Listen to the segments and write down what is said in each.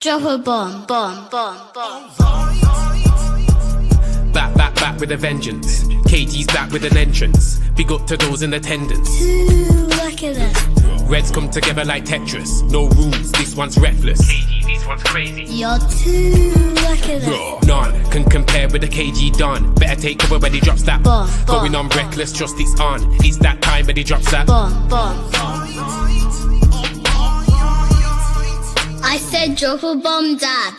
Drop a bomb, bomb, bomb, bomb. Back with a vengeance. KG's back with an entrance. Big up to those in attendance. Look at that. Reds come together like Tetris. No rules, this one's reckless. KG, this one's crazy. You're too lucky that. None can compare with the KG Don. Better take cover when he drops that. Bomb, Going bomb, on reckless, just it's on. It's that time when he drops that. Bomb, bomb, bomb. I said drop a bomb, Dad.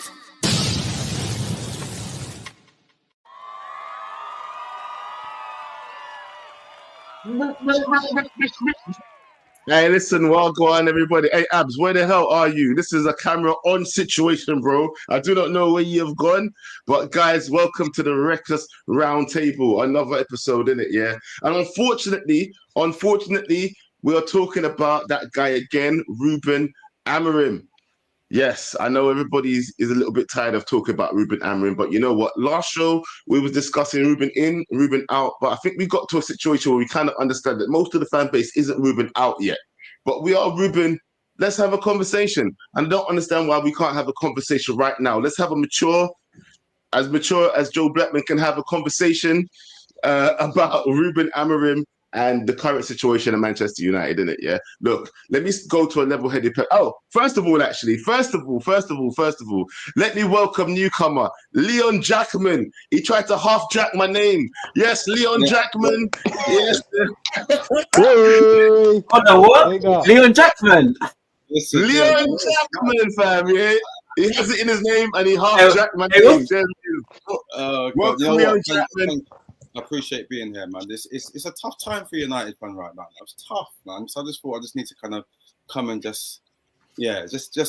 Hey, listen, well, go on, everybody. Hey, Abs, where the hell are you? This is a camera on situation, bro. I do not know where you have gone, but guys, welcome to the Reckless Roundtable. Another episode, innit, yeah? And unfortunately, we are talking about that guy again, Ruben Amorim. Yes, I know everybody is a little bit tired of talking about Ruben Amorim, but you know what? Last show, we was discussing Ruben in, Ruben out, but I think we got to a situation where we kind of understand that most of the fan base isn't Ruben out yet. But we are Ruben. Let's have a conversation. And I don't understand why we can't have a conversation right now. Let's have a mature as Joe Blackman can have a conversation about Ruben Amorim and the current situation at Manchester United, innit? Yeah. Look, let me go to a level-headed. First of all, let me welcome newcomer Leon Jackman. He tried to half jack my name. Yes, Leon Jackman. Yes. Oh no, what? Leon Jackman. Leon Jackman, fam. Yeah. He has it in his name and he half jacked my name. Welcome, Leon Jackman. I appreciate being here, man. It's a tough time for United fan right now. It's tough, man. So I just thought I just need to kind of come and just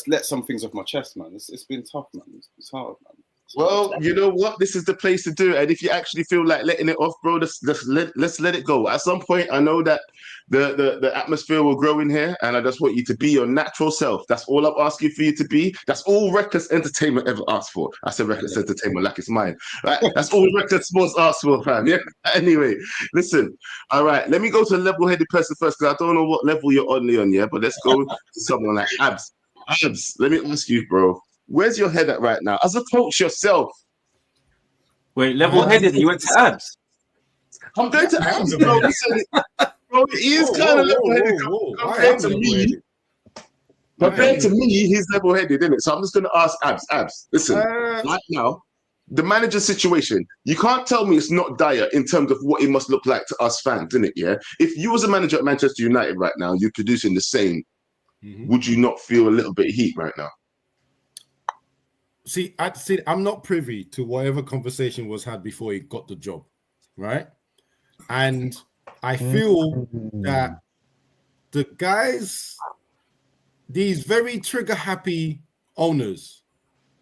let some things off my chest, man. It's been tough, man. It's hard, man. Well, you know what? This is the place to do it. And if you actually feel like letting it off, bro, let's let it go. At some point, I know that the atmosphere will grow in here, and I just want you to be your natural self. That's all I'm asking for you to be. That's all Reckless Entertainment ever asked for. I said Reckless Entertainment like it's mine. Right? That's all Reckless Sports asked for, fam. Yeah. Anyway, listen. All right, let me go to a level-headed person first, because I don't know what level you're on, Leon. Yeah, but let's go to someone like Abs. Abs, let me ask you, bro. Where's your head at right now? As a coach yourself. Wait, level-headed, you went to Abs? I'm going to Abs, bro. Listen, bro, he is kind of level-headed compared to me. Compared to me, he's level-headed, isn't it? So I'm just going to ask Abs. Listen, right now, the manager situation, you can't tell me it's not dire in terms of what it must look like to us fans, isn't it? Yeah. If you was a manager at Manchester United right now, you're producing the same, would you not feel a little bit of heat right now? See, I'm not privy to whatever conversation was had before he got the job, right? And I feel that the guys, these very trigger-happy owners,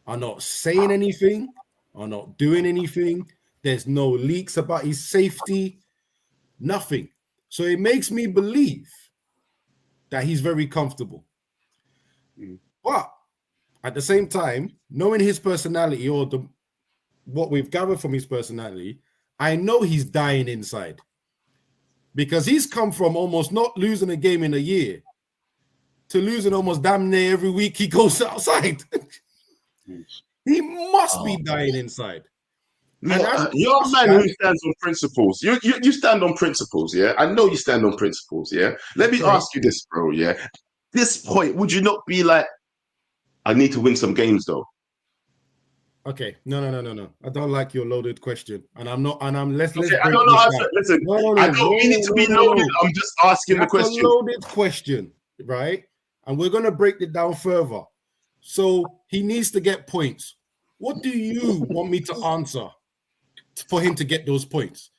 are not saying anything, are not doing anything. There's no leaks about his safety, nothing. So it makes me believe that he's very comfortable. But at the same time, knowing his personality or what we've gathered from his personality, I know he's dying inside. Because he's come from almost not losing a game in a year to losing almost damn near every week he goes outside. He must be dying inside. You're a man who stands on principles. You stand on principles, yeah? I know you stand on principles, yeah? Let me ask you this, bro, yeah? At this point, would you not be like, I need to win some games, though? Okay, no. I don't like your loaded question, and I'm not. And I'm less. Okay, I don't know. Listen, I don't mean it to be loaded. I'm just asking the question. A loaded question, right? And we're gonna break it down further. So he needs to get points. What do you want me to answer for him to get those points?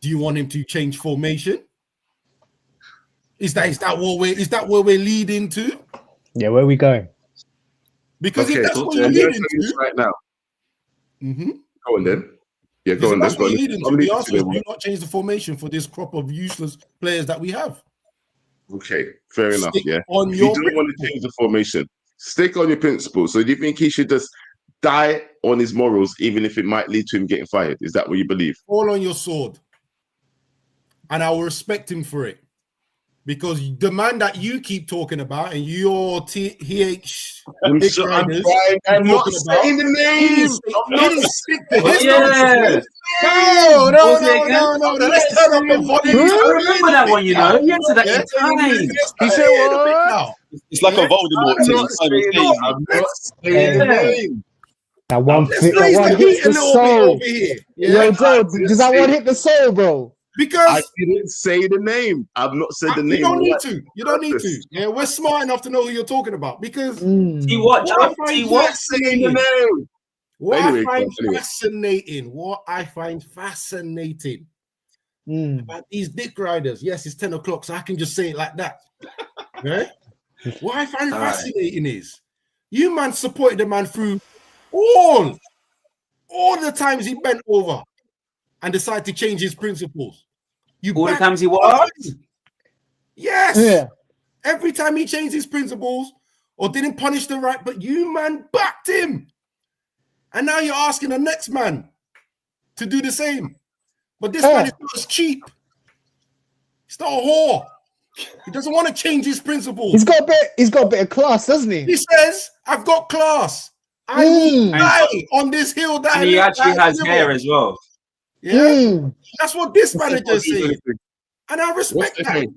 Do you want him to change formation? Is that what we're leading to? Yeah, where are we going? Because if that's what you're leading to right now. Go on then. Yeah, go on. That's what you're leading to. The answer is do not change the formation for this crop of useless players that we have. Okay, fair enough. Yeah. On if your you don't want to change the formation, stick on your principles. So do you think he should just die on his morals, even if it might lead to him getting fired? Is that what you believe? Fall on your sword. And I will respect him for it. because the man that you keep talking about and your TH I'm Big sure Riders I'm not talking about, saying the name. I'm not stick to his Yeah. nonsense. No. Let's turn up the volume. I remember that one, you know. He answered that in time. He said what? It's like a Voldemort I'm thing. not saying the name. That one Let's fit, raise that the one heat hits a the little bit soul. over here. Yo, Yeah? Joe, does that one hit the soul, bro? I Because didn't say the name. I've not said the name. you don't need Right. to. You don't need to. Yeah, we're smart enough to know who you're talking about. Because T what? what I find T what? Saying the name. What Anyway, I find anyway. fascinating about these dick riders. Yes, it's 10 o'clock, so I can just say it like that. Right? What I find fascinating is you man supported the man through all the times he bent over and decided to change his principles. You All the backed times he what? him. Yes. Yeah. Every time he changed his principles or didn't punish the right, but you man backed him. And now you're asking the next man to do the same. But this man is not as cheap. He's not a whore. He doesn't want to change his principles. He's got a bit of class, doesn't he? He says, I've got class. I will die on this hill that And he actually has hair as well. Yeah. That's what this manager is saying. And I respect that. Thing?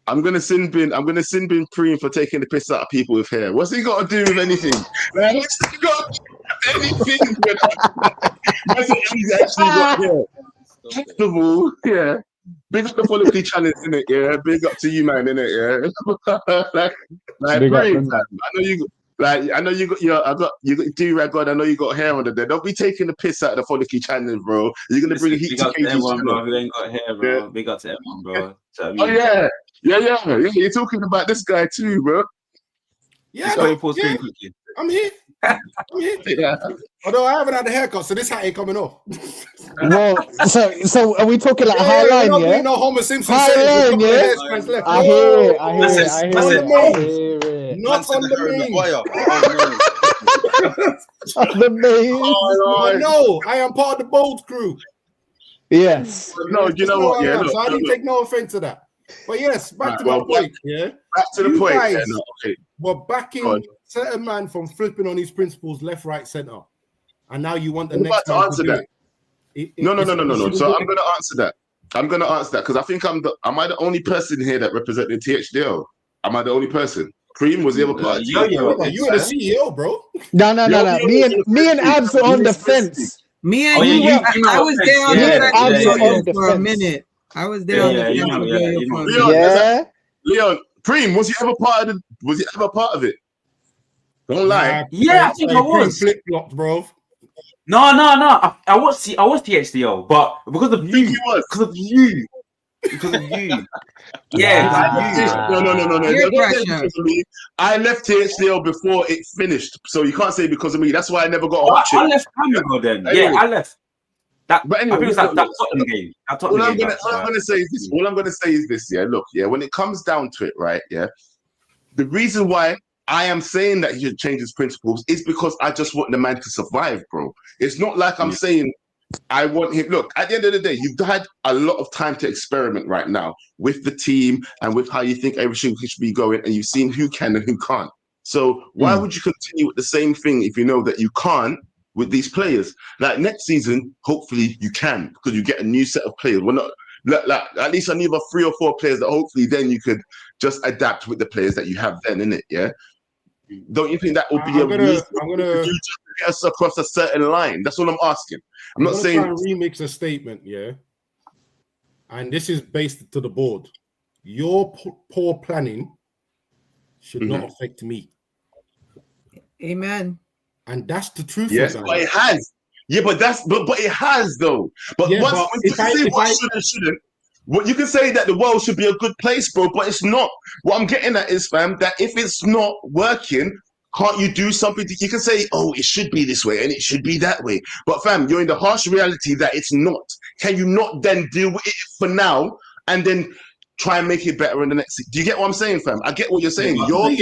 I'm gonna sin bin Preem for taking the piss out of people with hair. What's he got to do with anything? Man, what's he got to do with anything? He's actually got hair. First of all, yeah. Big up the follicly challenge, innit? Yeah. Big up to you, man, innit? Yeah. like Preem, man. I know you got do-rag God. I know you got hair under there. Don't be taking the piss out of the follicly challenge, bro. You're gonna bring heat to everyone, bro. Who ain't got hair, bro. Big up to everyone, bro. So, yeah. You're talking about this guy too, bro. Yeah, I'm here. Yeah. Although I haven't had a haircut, so this hat ain't coming off. Well, so are we talking like high line, yeah? No Homer Simpson. High line, yeah. I hear it. Not on the main. The main. No, I am part of the bold crew. Yes. No, you know what? Yeah, so I didn't take no offense to that. But yes, back to my point. Yeah, back to the point. Guys, yeah, no, okay. We're backing certain man from flipping on his principles, left, right, center, and now you want the next to answer that. No. So I'm going to answer that. Because I think am I the only person here that represented THDL? Am I the only person? Preem was the other part. You were the CEO, bro. No. Me and Abs were on the fence. Me and you, I was there on the fence for a minute. I was there on the fence. Leon, Preem, was he ever part of it? Don't lie. Yeah, I think I was. Flip flopped, bro. No. I was THDO, but because of you. Yeah. No. I left THDL before it finished, so you can't say because of me. That's why I never got watch it. I left time ago then. Yeah, I left. But anyway, I think it was that Tottenham game. All I'm gonna say is this. Yeah, look, yeah. When it comes down to it, right? Yeah, the reason why I am saying that he should change his principles is because I just want the man to survive, bro. It's not like I'm saying I want him. Look, at the end of the day, you've had a lot of time to experiment right now with the team and with how you think everything should be going, and you've seen who can and who can't. So why would you continue with the same thing if you know that you can't with these players? Like next season, hopefully you can, because you get a new set of players. We're not like at least another 3 or 4 players that hopefully then you could just adapt with the players that you have then, innit? Yeah. Don't you think that would be a reason to get us across a certain line? That's what I'm asking. I'm not saying try and remix a statement, yeah. And this is based to the board. Your poor planning should not affect me. Amen. And that's the truth. Yes, but it has. Yeah, but it has though. But yeah, once you say what should and shouldn't, what you can say that the world should be a good place, bro, but it's not. What I'm getting at is, fam, that if it's not working, can't you do something? You can say, oh, it should be this way and it should be that way. But fam, you're in the harsh reality that it's not. Can you not then deal with it for now and then try and make it better in the next? Do you get what I'm saying, fam? I get what you're saying. Wait, hold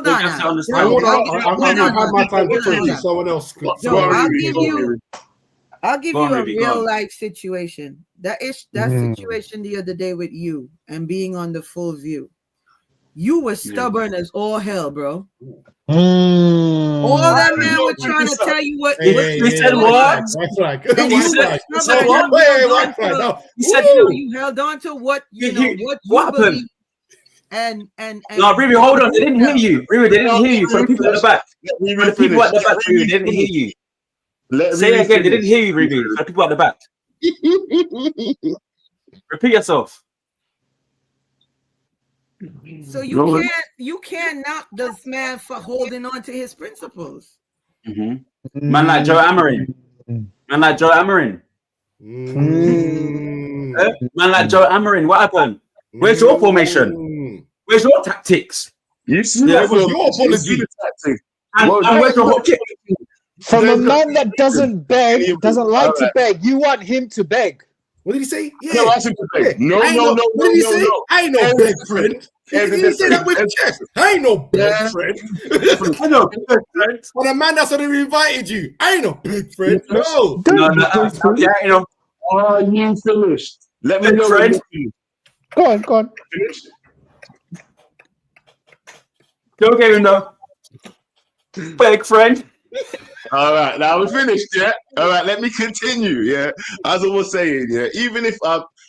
on. I've had my time to talk to someone else. I'll give Go on, you a Ruby, go real on. life situation. That situation the other day with you and being on the full view. You were stubborn as all hell, bro. All that man was trying to tell you what. He said what? That's right. And He you said were what? stubborn. He said You held on to what you know what you what happened? believe. And No, Ruby, hold on. They didn't hear you. Ruby, they didn't hear you. For the people at the back. For the people at the back, Ruby, they didn't hear you. Say it again. They didn't hear you, Ruby. For the people at the back. Repeat yourself. so you can't knock this man for holding on to his principles. Man like Joe Amorim. Man like Joe Amorim. Man like Joe Amorim. What happened? Where's your formation? Where's your tactics? You see That was your apology. And where's your hot kick? From a man that doesn't beg, doesn't like to beg, you want him to beg. What did he say? No, I said to beg. No. What did he say? I ain't no beg friend. He said that with his chest. I ain't no beg friend. I know, big friend. When a man that's already invited you, I ain't no big friend. No. No. Are you finished? Let me Big know. friend. Go on. Finished? Don't get him though. Big friend. All right, now we're finished, yeah? All right, let me continue, yeah? As I was saying, yeah, even if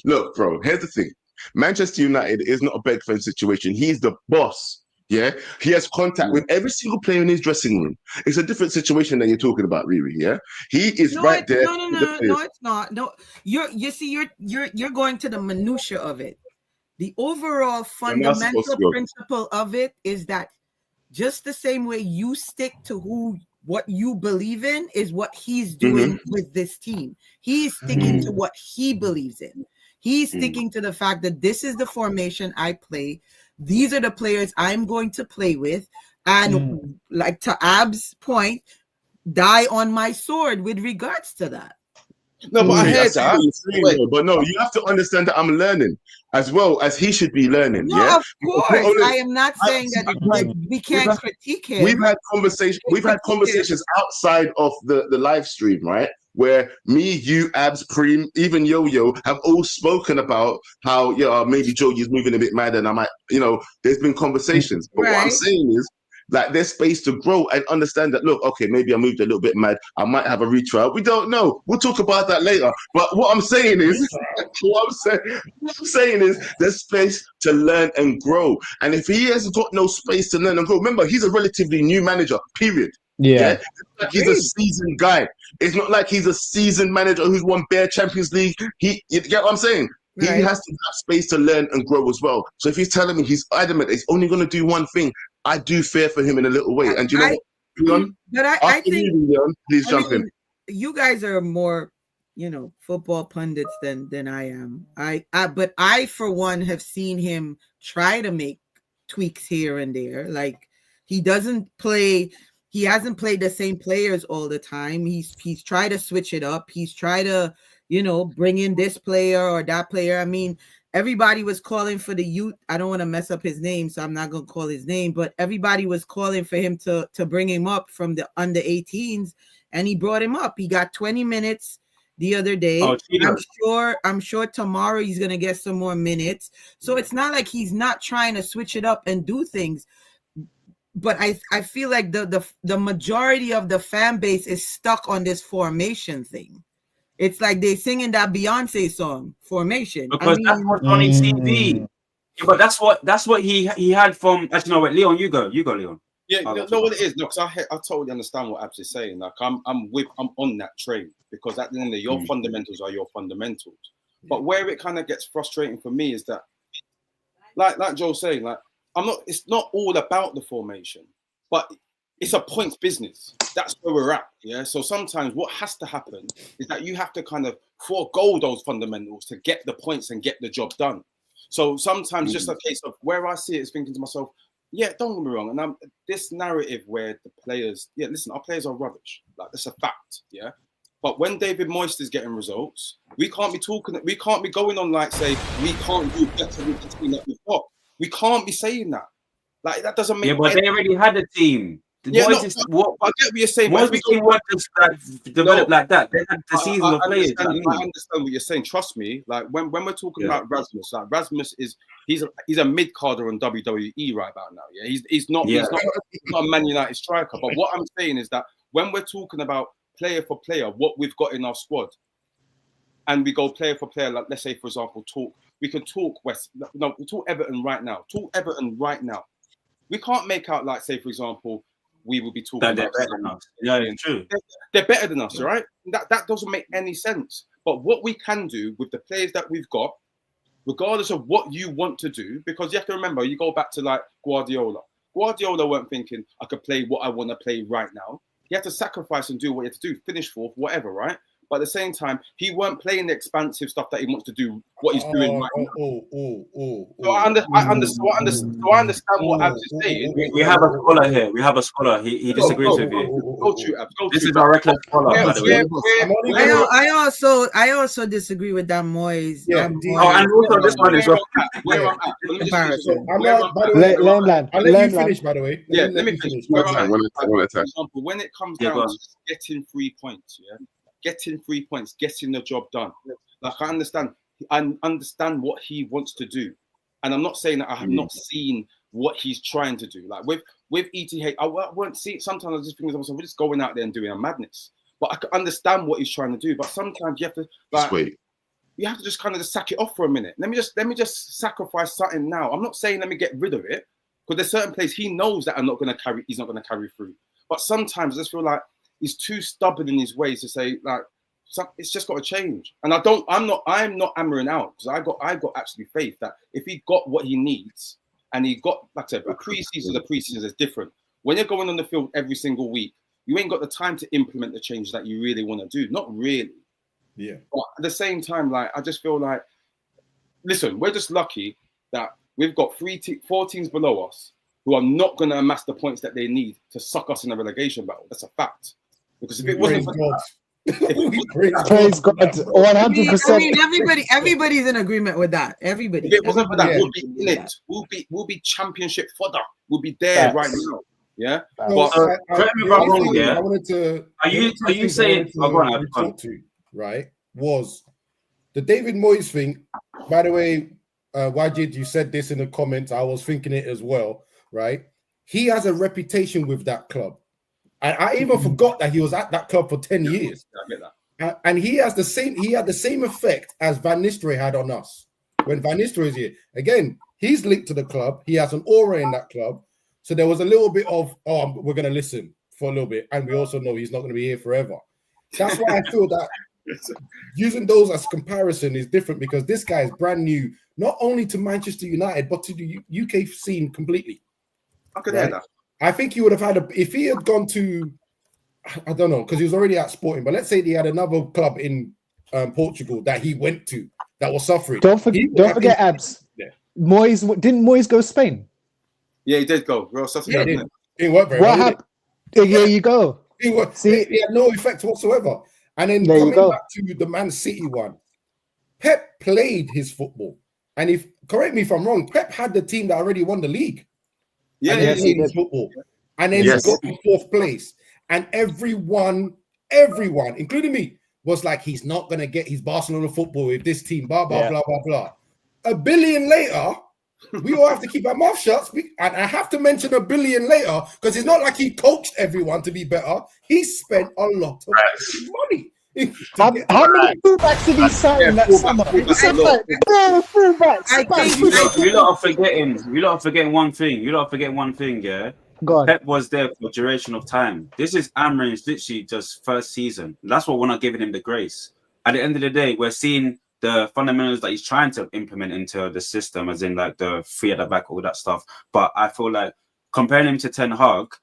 look, bro, here's the thing. Manchester United is not a beg friend situation. He's the boss, yeah? He has contact with every single player in his dressing room. It's a different situation than you're talking about, Riri, yeah? He is there. No, it's not. No, you're going to the minutia of it. The overall fundamental principle of it is that just the same way you stick to what you believe in is what he's doing with this team. He's sticking to what he believes in. He's sticking to the fact that this is the formation I play. These are the players I'm going to play with. And like to Ab's point, die on my sword with regards to that. No, but I heard that. But no, you have to understand that I'm learning as well as he should be learning. No, yeah, of course. I am not saying that we can't critique him. We've had conversations outside of the live stream, right? Where me, you, Abs, Preem, even Yo-Yo have all spoken about how maybe Joey's moving a bit mad, and I might, there's been conversations. But what I'm saying is, like, there's space to grow and understand that, look, okay, maybe I moved a little bit mad. I might have a retrial. We don't know. We'll talk about that later. But what I'm saying is, there's space to learn and grow. And if he has got no space to learn and grow, remember, he's a relatively new manager, period. Yeah. It's like he's a seasoned guy. It's not like he's a seasoned manager who's won bare Champions League. You get what I'm saying? He has to have space to learn and grow as well. So if he's telling me he's adamant, he's only going to do one thing, I do fear for him in a little way. And you know what, Leon? But I think Leon, please jump in. You guys are more, football pundits than I am. But I, for one, have seen him try to make tweaks here and there. Like, he hasn't played the same players all the time. He's tried to switch it up. He's tried to, bring in this player or that player. I mean, everybody was calling for the youth. I don't want to mess up his name, so I'm not going to call his name, but everybody was calling for him to bring him up from the under 18s, and he brought him up. He got 20 minutes the other day. I'm sure tomorrow he's going to get some more minutes. So it's not like he's not trying to switch it up and do things. But I feel like the majority of the fan base is stuck on this formation thing. It's like they singing that Beyonce song, Formation. Because that's what's on his TV. Yeah, but that's what he had from. Actually, no, wait, Leon, you go, Leon. Yeah, no, what it is. No, because I totally understand what Abs is saying. Like, I'm on that train, because at the end of the day, your fundamentals are your fundamentals. But where it kind of gets frustrating for me is that, like Joe's saying, like, it's not all about the formation, but it's a points business. That's where we're at. Yeah. So sometimes what has to happen is that you have to kind of forego those fundamentals to get the points and get the job done. So sometimes just a case of where I see it is thinking to myself, yeah, don't get me wrong. And this narrative where the players, listen, our players are rubbish. Like, that's a fact. Yeah. But when David Moyes is getting results, we can't be going on like, say, we can't do better with the team that we've got. We can't be saying that. Like, that doesn't make but they already had a team. Yeah, what no, is this, what I get what you're saying. what But was the work just like developed like that? They had the season of players. I understand what you're saying. Trust me. Like when we're talking about Rasmus, like Rasmus is he's a mid carder on WWE right about now. Yeah, he's not a Man United striker. But what I'm saying is that when we're talking about player for player, what we've got in our squad, and we go player for player, like let's say for example, we can talk we talk Everton right now. We can't make out like say for example. We will be talking about better than us. Yeah, it's true. They're better than us, right? That doesn't make any sense. But what we can do with the players that we've got, regardless of what you want to do, because you have to remember, you go back to like Guardiola. Guardiola weren't thinking I could play what I want to play right now. He had to sacrifice and do what he had to do, finish fourth, whatever, right? But at the same time, he weren't playing the expansive stuff that he wants to do, what he's doing right now. So I understand what Abs is saying. We have a scholar here. We have a scholar. He disagrees with you. Go to Abs. This is our reckless scholar, by the way. I also disagree with Dan Moyes. Yeah. Dan Oh, and also this one is Where I'm at. So I'll let you finish, by the way. Yeah, let me finish. One at a time. When it comes down to getting 3 points, getting 3 points, getting the job done. Like I understand what he wants to do, and I'm not saying that I have not seen what he's trying to do. Like with ETH, I won't see it. Sometimes I just think we're just going out there and doing a madness. But I can understand what he's trying to do. But sometimes you have to you have to just kind of just sack it off for a minute. Let me just sacrifice something now. I'm not saying let me get rid of it, because there's certain places he knows that he's not going to carry through. But sometimes I just feel like he's too stubborn in his ways to say like it's just got to change. And I'm not hammering out, because I got actually faith that if he got what he needs and he got, like I said, a preseason is different. When you're going on the field every single week, you ain't got the time to implement the changes that you really want to do. Not really. Yeah. But at the same time, like I just feel like, listen, we're just lucky that we've got 4 teams below us who are not going to amass the points that they need to suck us in a relegation battle. That's a fact. Because if it wasn't for that, praise God, 100%. I mean, everybody's in agreement with that. Everybody. If it wasn't for that, we'll be in it. We'll be championship fodder. We'll be there right now. Yeah. But correct me if I'm wrong. Yeah. I wanted to. Are you saying? Right. Was the David Moyes thing? By the way, Wajid, you said this in the comments. I was thinking it as well. Right. He has a reputation with that club. And I even forgot that he was at that club for 10 years. I get that. And he had the same effect as Van Nistelrooy had on us when Van Nistelrooy is here. Again, he's linked to the club. He has an aura in that club. So there was a little bit of, we're going to listen for a little bit. And we also know he's not going to be here forever. That's why I feel that using those as comparison is different, because this guy is brand new, not only to Manchester United, but to the UK scene completely. I could hear that. I think he would have had if he had gone to, I don't know, because he was already at Sporting, but let's say he had another club in Portugal that he went to that was suffering. Don't forget Abs. Yeah. Didn't Moyes go to Spain? Yeah, he did go. Real stuff. Yeah, he didn't work very well. What happened? Here you go. He had no effect whatsoever. And then coming back to the Man City one, Pep played his football. And correct me if I'm wrong, Pep had the team that already won the league. Yeah, and he played football. And then he got to 4th place. And everyone, including me, was like, he's not going to get his Barcelona football with this team, blah, blah, blah, blah, blah. $1 billion later, we all have to keep our mouth shut. And I have to mention $1 billion later, because it's not like he coached everyone to be better. He spent a lot of money. How many fullbacks did he sign that summer? You lot are forgetting one thing. Yeah. Pep was there for duration of time. This is Amorim's literally just first season. That's what we're not giving him the grace. At the end of the day, we're seeing the fundamentals that he's trying to implement into the system, as in like the 3 at the back, all that stuff. But I feel like comparing him to Ten Hag,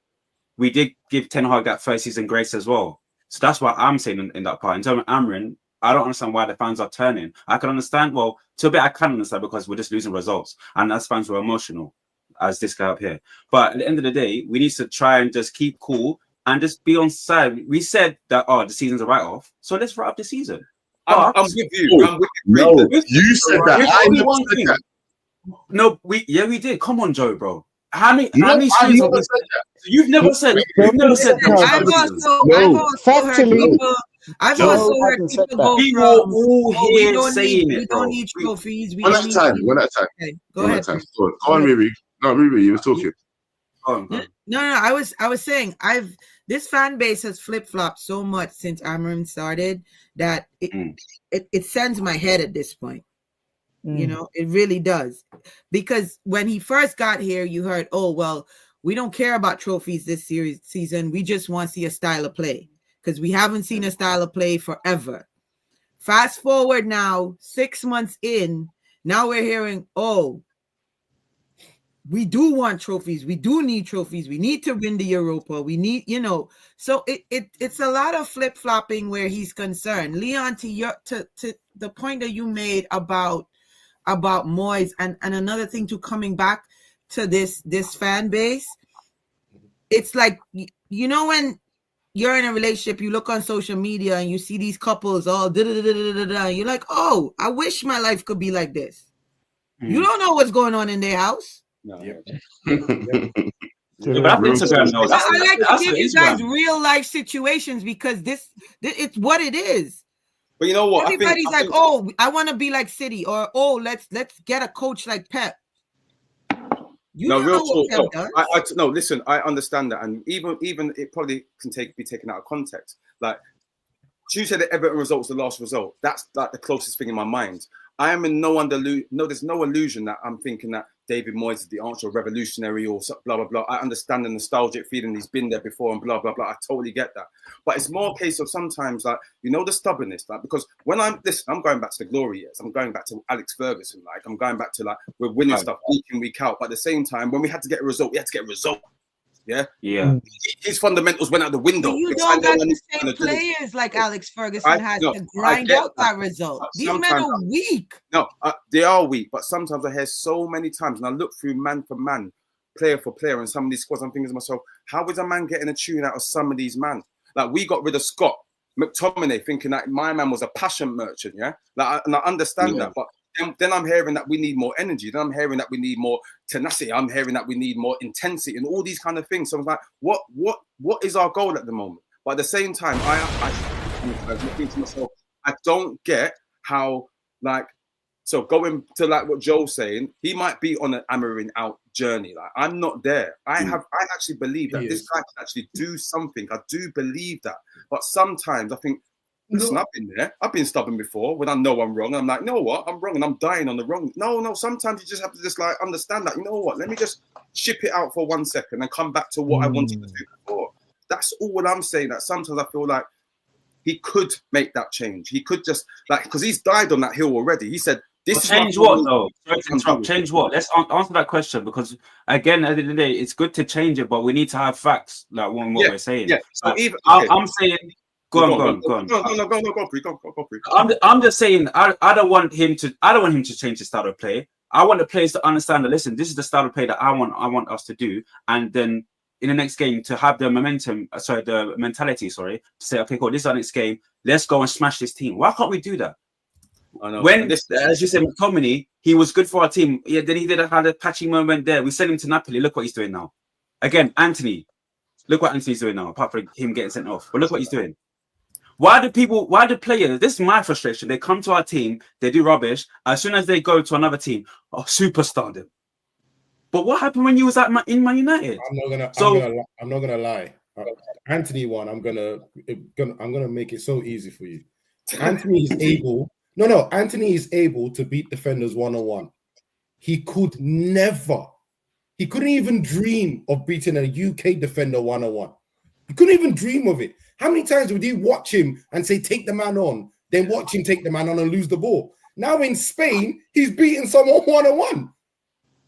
we did give Ten Hag that first season grace as well. So that's what I'm saying in that part. In terms of Amorim, I don't understand why the fans are turning. I can understand, well, to a bit I can understand, because we're just losing results. And as fans, we're emotional, as this guy up here. But at the end of the day, we need to try and just keep cool and just be on side. We said that, the season's a write-off. So let's write up the season. I'm with you. I'm with you. No, you said that. No, we did. Come on, Joe, bro. How many streams have we said that? You've never said I've also heard people go we from, were all we here don't saying need, it, we bro. don't need trophies. We One don't at a need time. people. One at a time. Okay, go One ahead. at a time. Go on, Riri. No, Riri, you were talking. No. I was saying this fan base has flip flopped so much since Amorim started that it sends my head at this point. You know, it really does, because when he first got here, you heard, oh well, we don't care about trophies this season. We just want to see a style of play, because we haven't seen a style of play forever. Fast forward now, 6 months in, now we're hearing, oh, we do want trophies. We do need trophies. We need to win the Europa. We need, so it's a lot of flip-flopping where he's concerned. Leon, to the point that you made about Moyes, and another thing to coming back to this fan base, it's like, when you're in a relationship, you look on social media and you see these couples all da-da-da-da-da-da, you're like, oh, I wish my life could be like this. You don't know what's going on in their house. No. But that's Instagram, though. I like to give you guys real life situations, because it's what it is. But you know what? Everybody's like, oh, I want to be like City, or oh, let's get a coach like Pep. You don't know what Pep does. No, listen, I understand that, and even it probably can be taken out of context. Like, you said that Everton result's the last result. That's like the closest thing in my mind. I am in there's no illusion that I'm thinking that David Moyes is the answer, revolutionary or blah, blah, blah. I understand the nostalgic feeling. He's been there before and blah, blah, blah. I totally get that. But it's more a case of sometimes, like, the stubbornness, like, because when I'm going back to the glory years. I'm going back to Alex Ferguson. Like, I'm going back to, like, we're winning stuff week in, week out. But at the same time, when we had to get a result, we had to get a result. Yeah. His fundamentals went out the window. But you don't got the same players like Alex Ferguson has to grind out that result. These men are weak. No, they are weak. But sometimes I hear so many times, and I look through man for man, player for player, and some of these squads, I'm thinking to myself, how is a man getting a tune out of some of these men? Like, we got rid of Scott McTominay, thinking that my man was a passion merchant. Yeah, and I understand that, but. Then I'm hearing that we need more energy. Then I'm hearing that we need more tenacity. I'm hearing that we need more intensity and all these kind of things. So I'm like, what is our goal at the moment? But at the same time, I think to myself, I don't get how, like, so going to like what Joe's saying, he might be on an Amorim out journey. Like, I'm not there. I actually believe that this guy can actually do something. I do believe that. But sometimes I think, listen, I've been there. I've been stubborn before when I know I'm wrong. I'm like, you know what? I'm wrong and I'm dying on the wrong. No. Sometimes you just have to just like understand that, you know what? Let me just ship it out for 1 second and come back to what I wanted to do before. That's all I'm saying. That sometimes I feel like he could make that change. He could just, like, because he's died on that hill already. He said, this change what though? Change what? Let's answer that question, because again, at the end of the day, it's good to change it, but we need to have facts, like what we're saying. Yeah. So I'm saying. Go on. Go. I'm just saying, I don't want him to change the style of play. I want the players to understand that, listen, this is the style of play that I want us to do, and then in the next game to have the mentality, to say, okay, cool, this is our next game. Let's go and smash this team. Why can't we do that? I know. When, as you said, McTominay, he was good for our team. Yeah, then he had a patchy moment there. We sent him to Napoli. Look what he's doing now. Again, Anthony. Look what Anthony's doing now, apart from him getting sent off. But look what he's doing. Why do players, this is my frustration, they come to our team, they do rubbish, as soon as they go to another team, superstar them. But what happened when you was in Man United? I'm not gonna lie. Anthony one, I'm gonna make it so easy for you. Anthony is able to beat defenders 1-on-1. He couldn't even dream of beating a UK defender 1-on-1. He couldn't even dream of it. How many times would you watch him and say, take the man on, then watch him take the man on and lose the ball? Now in Spain, he's beating someone 1-on-1.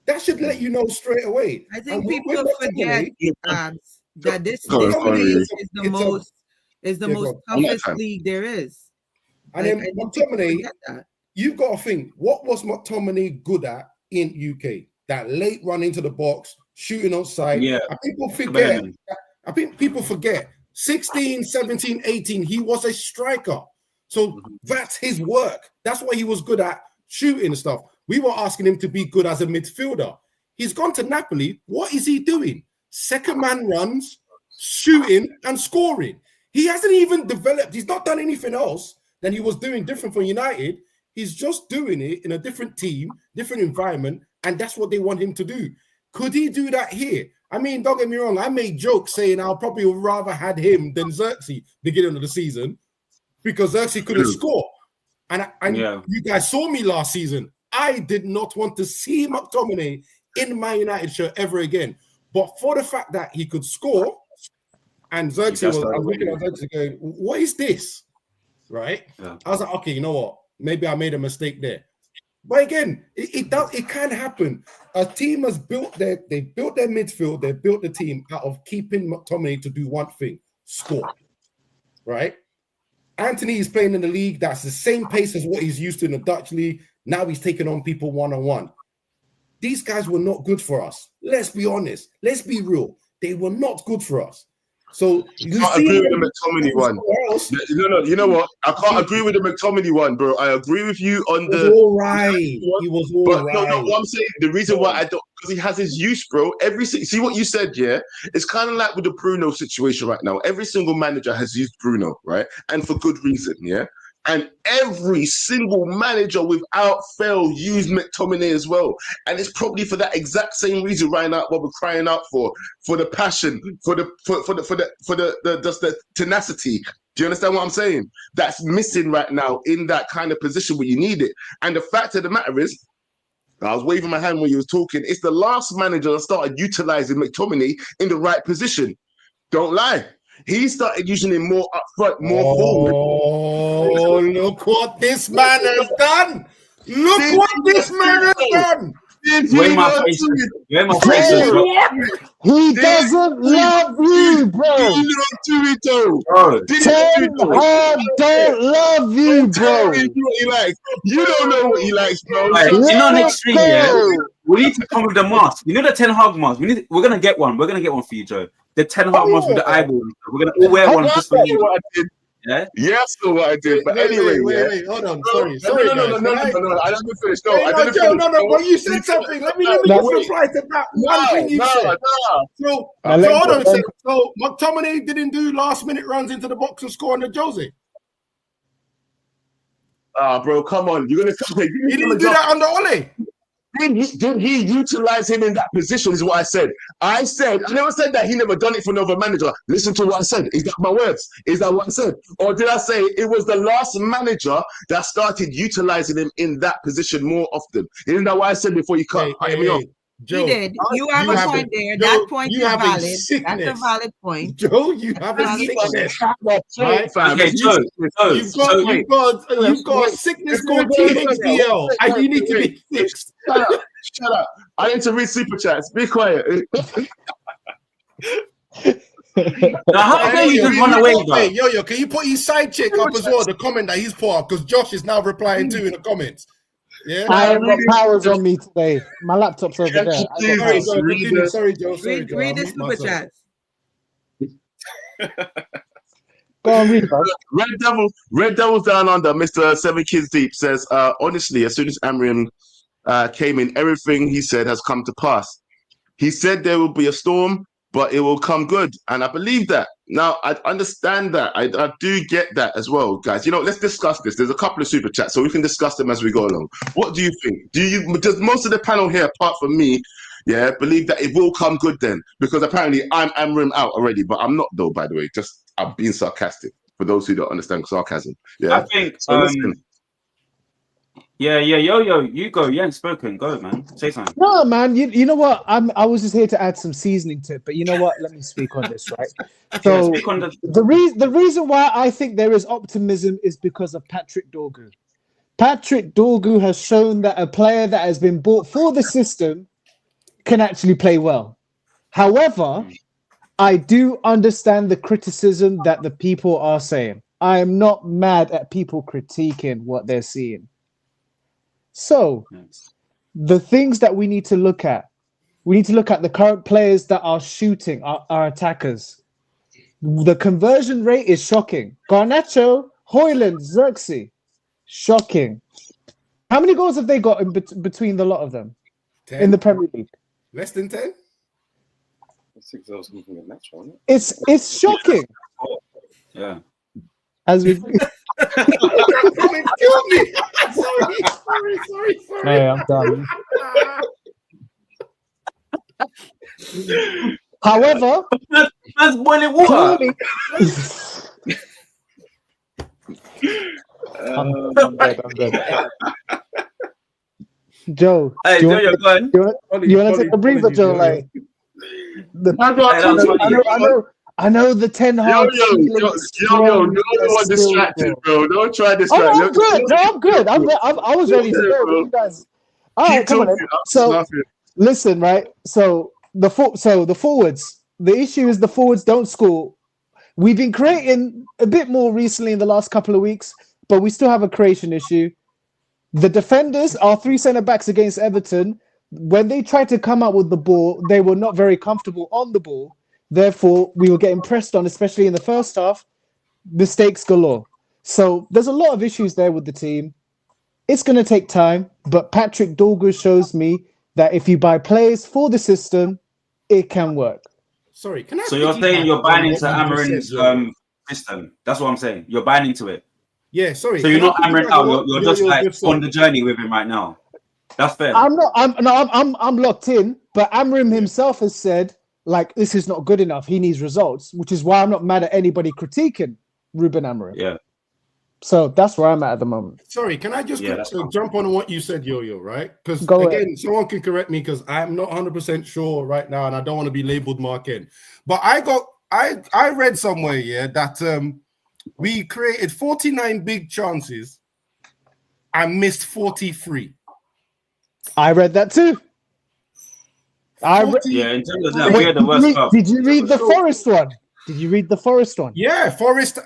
That should let you know straight away. I think people forget that this league is the most toughest league there is. And then McTominay, you've got to think, what was McTominay good at in UK? That late run into the box, shooting outside. Yeah. I think people forget. 16, 17, 18, he was a striker. So that's his work. That's what he was good at, shooting and stuff. We were asking him to be good as a midfielder. He's gone to Napoli. What is he doing? Second man runs, shooting and scoring. He hasn't even developed. He's not done anything else than he was doing different for United. He's just doing it in a different team, different environment, and that's what they want him to do. Could he do that here? I mean, don't get me wrong. I made jokes saying I'll probably would rather had him than Xerxes beginning of the season because Xerxes couldn't score. And you guys saw me last season. I did not want to see McTominay in my United shirt ever again. But for the fact that he could score, and Xerxes I was looking at Xerxes going, what is this? Right? Yeah. I was like, okay, you know what? Maybe I made a mistake there. But again, it can happen. A team has built their midfield, they built the team out of keeping McTominay to do one thing, score. Right? Anthony is playing in the league that's the same pace as what he's used to in the Dutch league. Now he's taking on people one-on-one. These guys were not good for us. Let's be honest. Let's be real. They were not good for us. So you can't agree with the McTominay one. No, you know what? I can't agree with the McTominay one, bro. I agree with you on the. All right, he was all but right. No. What I'm saying, the reason why I don't, because he has his use, bro. See what you said, yeah. It's kind of like with the Bruno situation right now. Every single manager has used Bruno, right, and for good reason, yeah. And every single manager without fail used McTominay as well. And it's probably for that exact same reason right now what we're crying out for the passion, for the tenacity. Do you understand what I'm saying? That's missing right now in that kind of position where you need it. And the fact of the matter is, I was waving my hand when you was talking, it's the last manager that started utilizing McTominay in the right position. Don't lie. He started using him more up front, more forward. Oh, look what this man has done! Look what this man has done! He doesn't love you, bro. He don't do it though. Don't love you, bro. You don't know what he likes, bro. Next string, yeah. We need to come with the mask. You know the Ten Hag mask. We're gonna get one. We're gonna get one for you, Joe. The Ten Hag mask with the eyeball. We're gonna all wear one just for you. Yeah. Yes, so what I did. But anyway, wait, hold on. Sorry. No. I didn't finish. But you said something. Let me just reply to that one thing you said. So hold on a second. So McTominay didn't do last minute runs into the box and score on the Jose. Bro, come on. You're gonna come. He didn't do that under Ole. Did he utilize him in that position is what I said. I never said that he never done it for another manager. Listen to what I said. Is that my words? Is that what I said? Or did I say it was the last manager that started utilizing him in that position more often? Isn't that what I said before you cut me off? Joe, you did. You have a point there. Joe, that point is valid. That's a valid point. Joe, you have a sickness. Okay, Joe, you've got a sickness called THDL, and you need to be fixed. Shut up. I need to read super chats. Be quiet. Now, how dare you just run away, bro? Yo, can you put his side chick up as well? The comment that he's put up, because Josh is now replying to in the comments. Yeah, I have got powers on me today. My laptop's over there. Sorry, Joe. Read the super chat. Go on, read. Red Devils down under. Mr. 7 Kids Deep says, honestly, as soon as Amorim came in, everything he said has come to pass. He said there will be a storm, but it will come good, and I believe that. Now, I understand that. I do get that as well, guys. You know, let's discuss this. There's a couple of super chats, so we can discuss them as we go along. What do you think? Does most of the panel here, apart from me, believe that it will come good then? Because apparently I'm Amorim out already, but I'm not though, by the way. Just I'm being sarcastic for those who don't understand sarcasm. Yeah, I think. Yo, you go. You ain't spoken. Go, man. Say something. No, man. You know what? I was just here to add some seasoning to it, but you know what? Let me speak on this, right? So the reason why I think there is optimism is because of Patrick Dorgu. Patrick Dorgu has shown that a player that has been bought for the system can actually play well. However, I do understand the criticism that the people are saying. I am not mad at people critiquing what they're seeing. So, the things that we need to look at the current players that are shooting, our attackers. The conversion rate is shocking. Garnacho, Højlund, Xerxes, shocking. How many goals have they got in between the lot of them 10. in the Premier League? Less than 10? 6 hours coming from the next one. It's shocking. Yeah. As we. Come and kill me. Sorry. Hey, I'm done. However, that's boiling water. I'm dead. Joe, Hey, do Joe, you're going. you want to take a breather, Joe? Like, I know the Ten Hag. Yo, don't want distracted, bro. Don't try distract. I'm good. No, I'm good. I was ready to go. But you guys, all right, come on. Then. So listen, right? So the forwards. The issue is the forwards don't score. We've been creating a bit more recently in the last couple of weeks, but we still have a creation issue. The defenders, our 3 centre backs against Everton, when they tried to come out with the ball, they were not very comfortable on the ball. Therefore, we were getting pressed on, especially in the first half. Mistakes galore. So there's a lot of issues there with the team. It's going to take time, but Patrick Dorgu shows me that if you buy players for the system, it can work. Sorry, can I? So you're saying you're buying into Amorim's system? That's what I'm saying. You're buying into it. Yeah, sorry. So you're not Amorim out. You're just like on the journey with him right now. That's fair. I'm locked in, but Amorim himself has said, like, this is not good enough. He needs results, which is why I'm not mad at anybody critiquing Ruben Amorim. Yeah. So that's where I'm at the moment. Sorry, can I just jump on what you said, Yo-Yo, right? Because again, someone can correct me because I'm not 100% sure right now, and I don't want to be labeled Mark N. But I read somewhere, that we created 49 big chances and missed 43. I read that too. In terms of that, we had the worst half. Did you read the Forest one? Did you read the Forest one? Yeah, Forest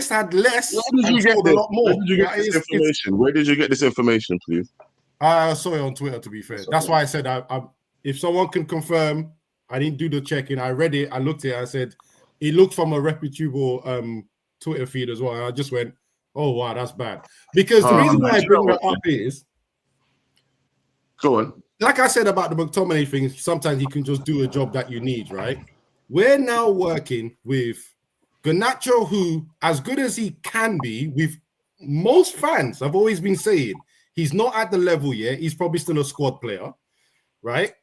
had less. Where did you get this? Where did you get this information, please? I saw it on Twitter, to be fair. That's why I said if someone can confirm, I didn't do the check-in. I read it, I looked at it, I said, it looked from a reputable Twitter feed as well. And I just went, oh, wow, that's bad. Because the reason why I bring that up is... Go on. Like I said about the McTominay thing, sometimes he can just do a job that you need, right? We're now working with Garnacho, who, as good as he can be, with most fans, I've always been saying, he's not at the level yet. He's probably still a squad player, right?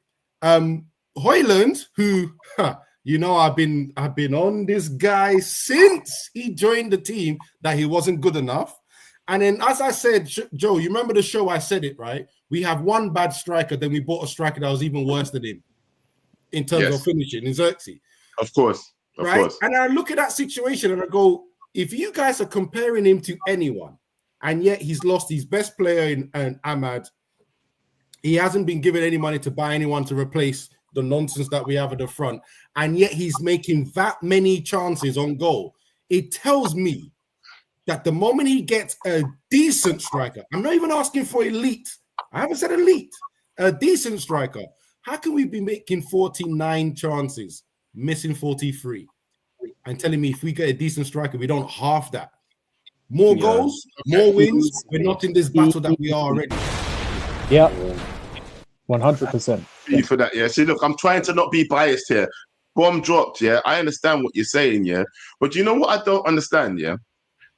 Højlund, who, I've been on this guy since he joined the team that he wasn't good enough. And then, as I said, Joe, you remember the show I said it, right? We have one bad striker, then we bought a striker that was even worse than him in terms of finishing, in Xerxes. Of course. And I look at that situation and I go, if you guys are comparing him to anyone, and yet he's lost his best player in Ahmad, he hasn't been given any money to buy anyone to replace the nonsense that we have at the front, and yet he's making that many chances on goal. It tells me that the moment he gets a decent striker, I'm not even asking for elite. I haven't said elite. A decent striker. How can we be making 49 chances, missing 43, and telling me if we get a decent striker, we don't half that? More goals, more wins. We're not in this battle that we are already. Yeah, 100%. For that, yeah. See, look, I'm trying to not be biased here. Bomb dropped, yeah. I understand what you're saying, yeah. But you know what I don't understand, yeah?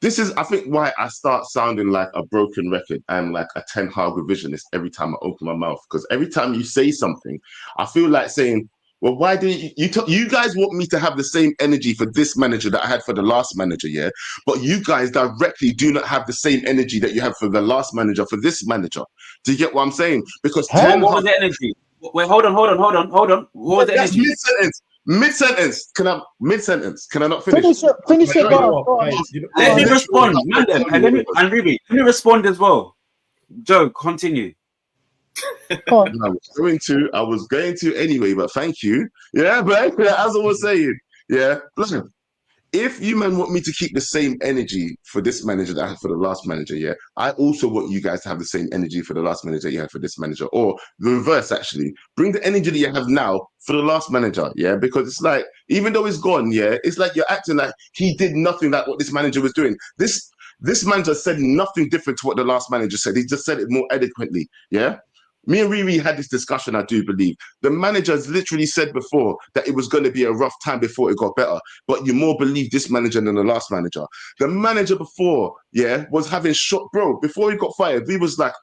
This is, I think, why I start sounding like a broken record and like a Ten Hag revisionist every time I open my mouth. Because every time you say something, I feel like saying, well, why do you guys want me to have the same energy for this manager that I had for the last manager, yeah? But you guys directly do not have the same energy that you have for the last manager, for this manager. Do you get what I'm saying? Because what was the energy? Wait, hold on. What was the energy? Mid-sentence. Can I not finish? Finish it. Let me respond. Let me respond as well. Joe, continue. I was going to anyway, but thank you. Yeah, but as I was saying, yeah, listen. If you man want me to keep the same energy for this manager that I had for the last manager, yeah, I also want you guys to have the same energy for the last manager you had for this manager, or the reverse, actually. Bring the energy that you have now for the last manager, yeah, because it's like, even though he's gone, yeah, it's like you're acting like he did nothing like what this manager was doing. This manager said nothing different to what the last manager said. He just said it more eloquently, yeah. Me and Riri had this discussion, I do believe. The managers literally said before that it was going to be a rough time before it got better. But you more believe this manager than the last manager. The manager before, was having shot, bro. Before he got fired, we was like,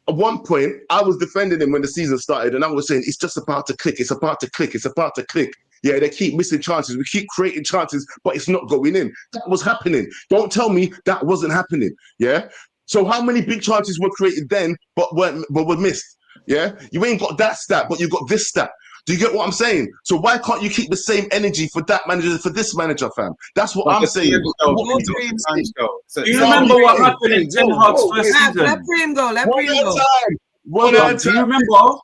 at one point, I was defending him when the season started, and I was saying, it's just about to click. It's about to click. It's about to click. Yeah, they keep missing chances. We keep creating chances, but it's not going in. That was happening. Don't tell me that wasn't happening. Yeah. So how many big chances were created then, but were missed? Yeah, you ain't got that stat, but you got this stat. Do you get what I'm saying? So why can't you keep the same energy for that manager, for this manager, fam? That's what I'm saying. Do you remember what happened in Ten Hag's first season? Let Prem go. Let Prem go. Do you remember?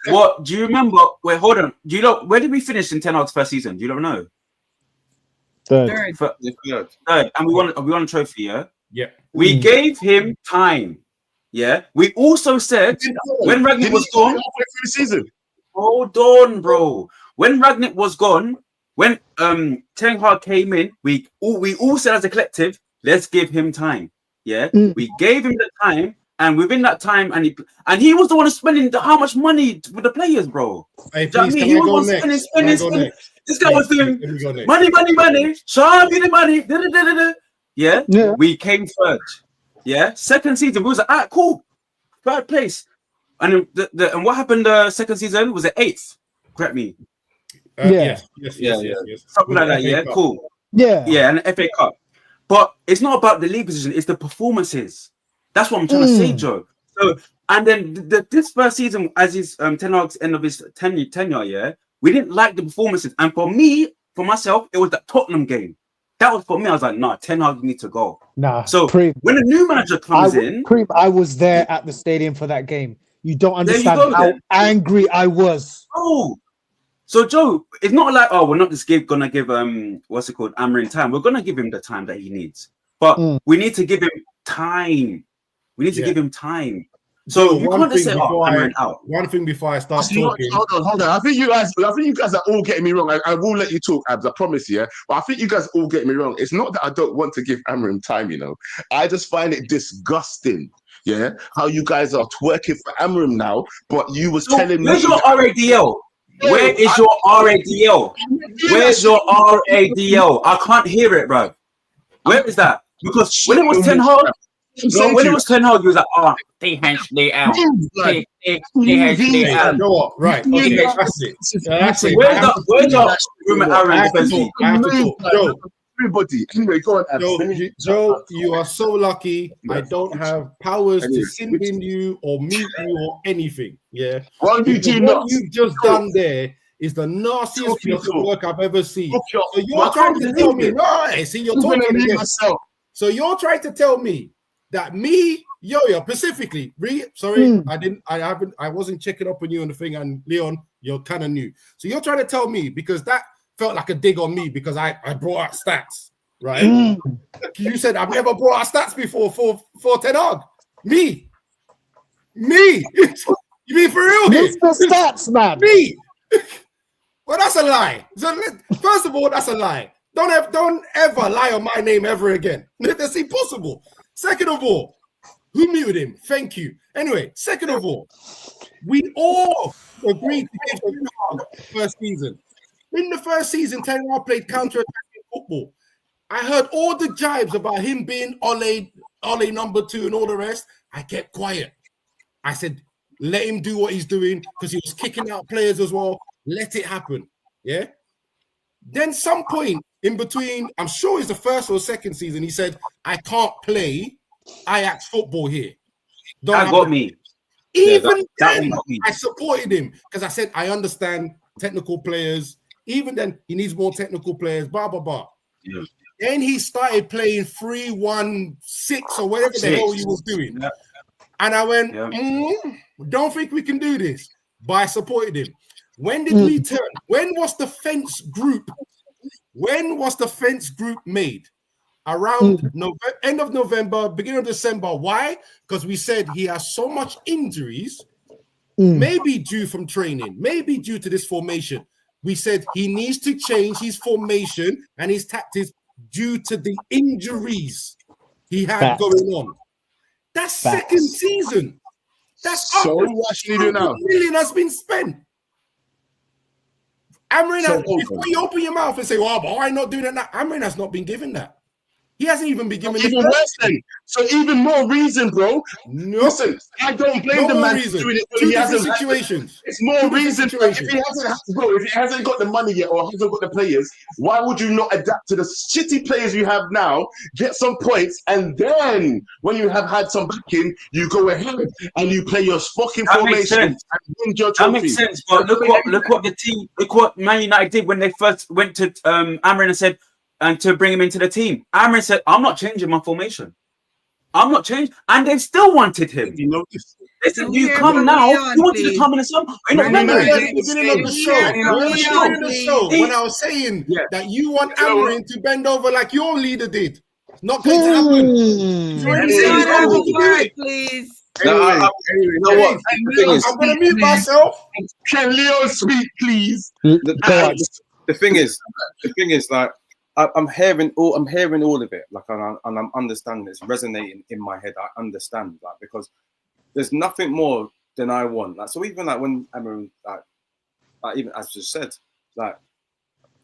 What do you remember? Wait, hold on. Do you know where did we finish in Ten Hag's first season? Do you don't know? Third. Third. And we won a trophy, yeah? Yeah. We gave him time. Yeah. We also said when Ragnick was gone. Hold on, bro. When Ragnick was gone, when Ten Hag came in, we all said as a collective, let's give him time. Yeah. We gave him the time, and within that time, and he was the one spending how much money with the players, bro. Hey, please, he was the one spending. This guy was doing money. Show me the money. Yeah. We came third. Yeah. Second season, we was like, cool. Third place. And and what happened the second season? Was it 8th? Correct me. Yes. Something like that, yeah. Cool. Yeah. Yeah, and the FA Cup. But it's not about the league position, it's the performances. That's what I'm trying to say, Joe. So, and then this first season, as his Ten Hag's end of his tenure, yeah, we didn't like the performances. And for myself, it was that Tottenham game. That was for me. I was like, nah, Ten Hag need to go. Nah. So when a new manager comes in, I was there at the stadium for that game. You don't understand how angry I was. Oh, so Joe, it's not like we're not just gonna give Amorim time. We're gonna give him the time that he needs, but we need to give him time. We need to give him time. So you can't just say, Amorim out. One thing before I start talking. Hold on. I think you guys are all getting me wrong. I will let you talk, Abs. I promise you. Yeah? But I think you guys all get me wrong. It's not that I don't want to give Amorim time. I just find it disgusting. Yeah, how you guys are twerking for Amorim now, but you was telling me. Where's your RADL? Where is your RADL? Where's your RADL? I can't hear it, bro. Where is that? Because when it was Ten Hag, when it was Ten Hag, he was like, they hash me out. They hash me out. Go on, right? Okay, that's it. That's it. Where's your Ruben Amorim? I have to talk. Joe. Everybody, anyway, go on. Joe, you are so lucky. I don't have powers to sin in you or mute you or anything. Yeah. What you've just done there is the nastiest piece of work I've ever seen. So you're trying to tell me, right? See, you're talking again. So you're trying to tell me that me, Yo-Yo, specifically, I wasn't checking up on you on the thing, and Leon, you're kind of new. So you're trying to tell me, because that felt like a dig on me because I brought out stats, right? You said I've never brought out stats before for Ten Hag. Me. You mean for real? Mr. Stats, man. Me. Well, that's a lie. So, first of all, that's a lie. Don't ever lie on my name ever again. That's impossible. Second of all, who muted him? Thank you. Anyway, second of all, we all agreed to give Ten Hag first season. In the first season, Ten Hag played counter-attacking football. I heard all the jibes about him being Ole number 2 and all the rest. I kept quiet. I said, let him do what he's doing, because he was kicking out players as well. Let it happen. Yeah. Then some point in between, I'm sure it's the first or second season, he said, I can't play Ajax football here. That got me. Even then, I supported him because I said, I understand technical players. Even then, he needs more technical players, blah, blah, blah. Yeah. Then he started playing 3-1-6 or whatever the hell he was doing. Yeah. And I went, don't think we can do this. But I supported him. When did we turn? When was the fence group? When was the fence group made? Around end of November, beginning of December. Why? Because we said he has so much injuries, maybe due from training, maybe due to this formation. We said he needs to change his formation and his tactics due to the injuries he had going on. That's second season. That's So what should he do now? $100 million has been spent. Amorim, So, before you open your mouth and say, "Well, but why not doing that now?" Amorim has not been given that. He hasn't even been given even worse then. So even more reason, bro. No. Listen, I don't blame the man reason. for doing it. Two He different hasn't. situations. It's more reason. If he hasn't got the money yet or hasn't got the players, why would you not adapt to the shitty players you have now, get some points, and then when you have had some backing, you go ahead and you play your fucking formation and win your trophy. That makes sense. But look what Man United did when they first went to Amorim and said, and to bring him into the team. Amorim said, "I'm not changing my formation. I'm not changing," and they still wanted him. You notice? They said, "You come now. You wanted to come in the summer." When I was saying that you want Amorim to bend over like your leader did, it's not going to happen. Please. Anyway, you know what? I'm going to mute myself. Can Leo speak, please? The thing is, like, I'm hearing all of it, like, and I'm understanding. It's resonating in my head. I understand, like, because there's nothing more than I want. Like, so even like when Amorim, like even as just said, like,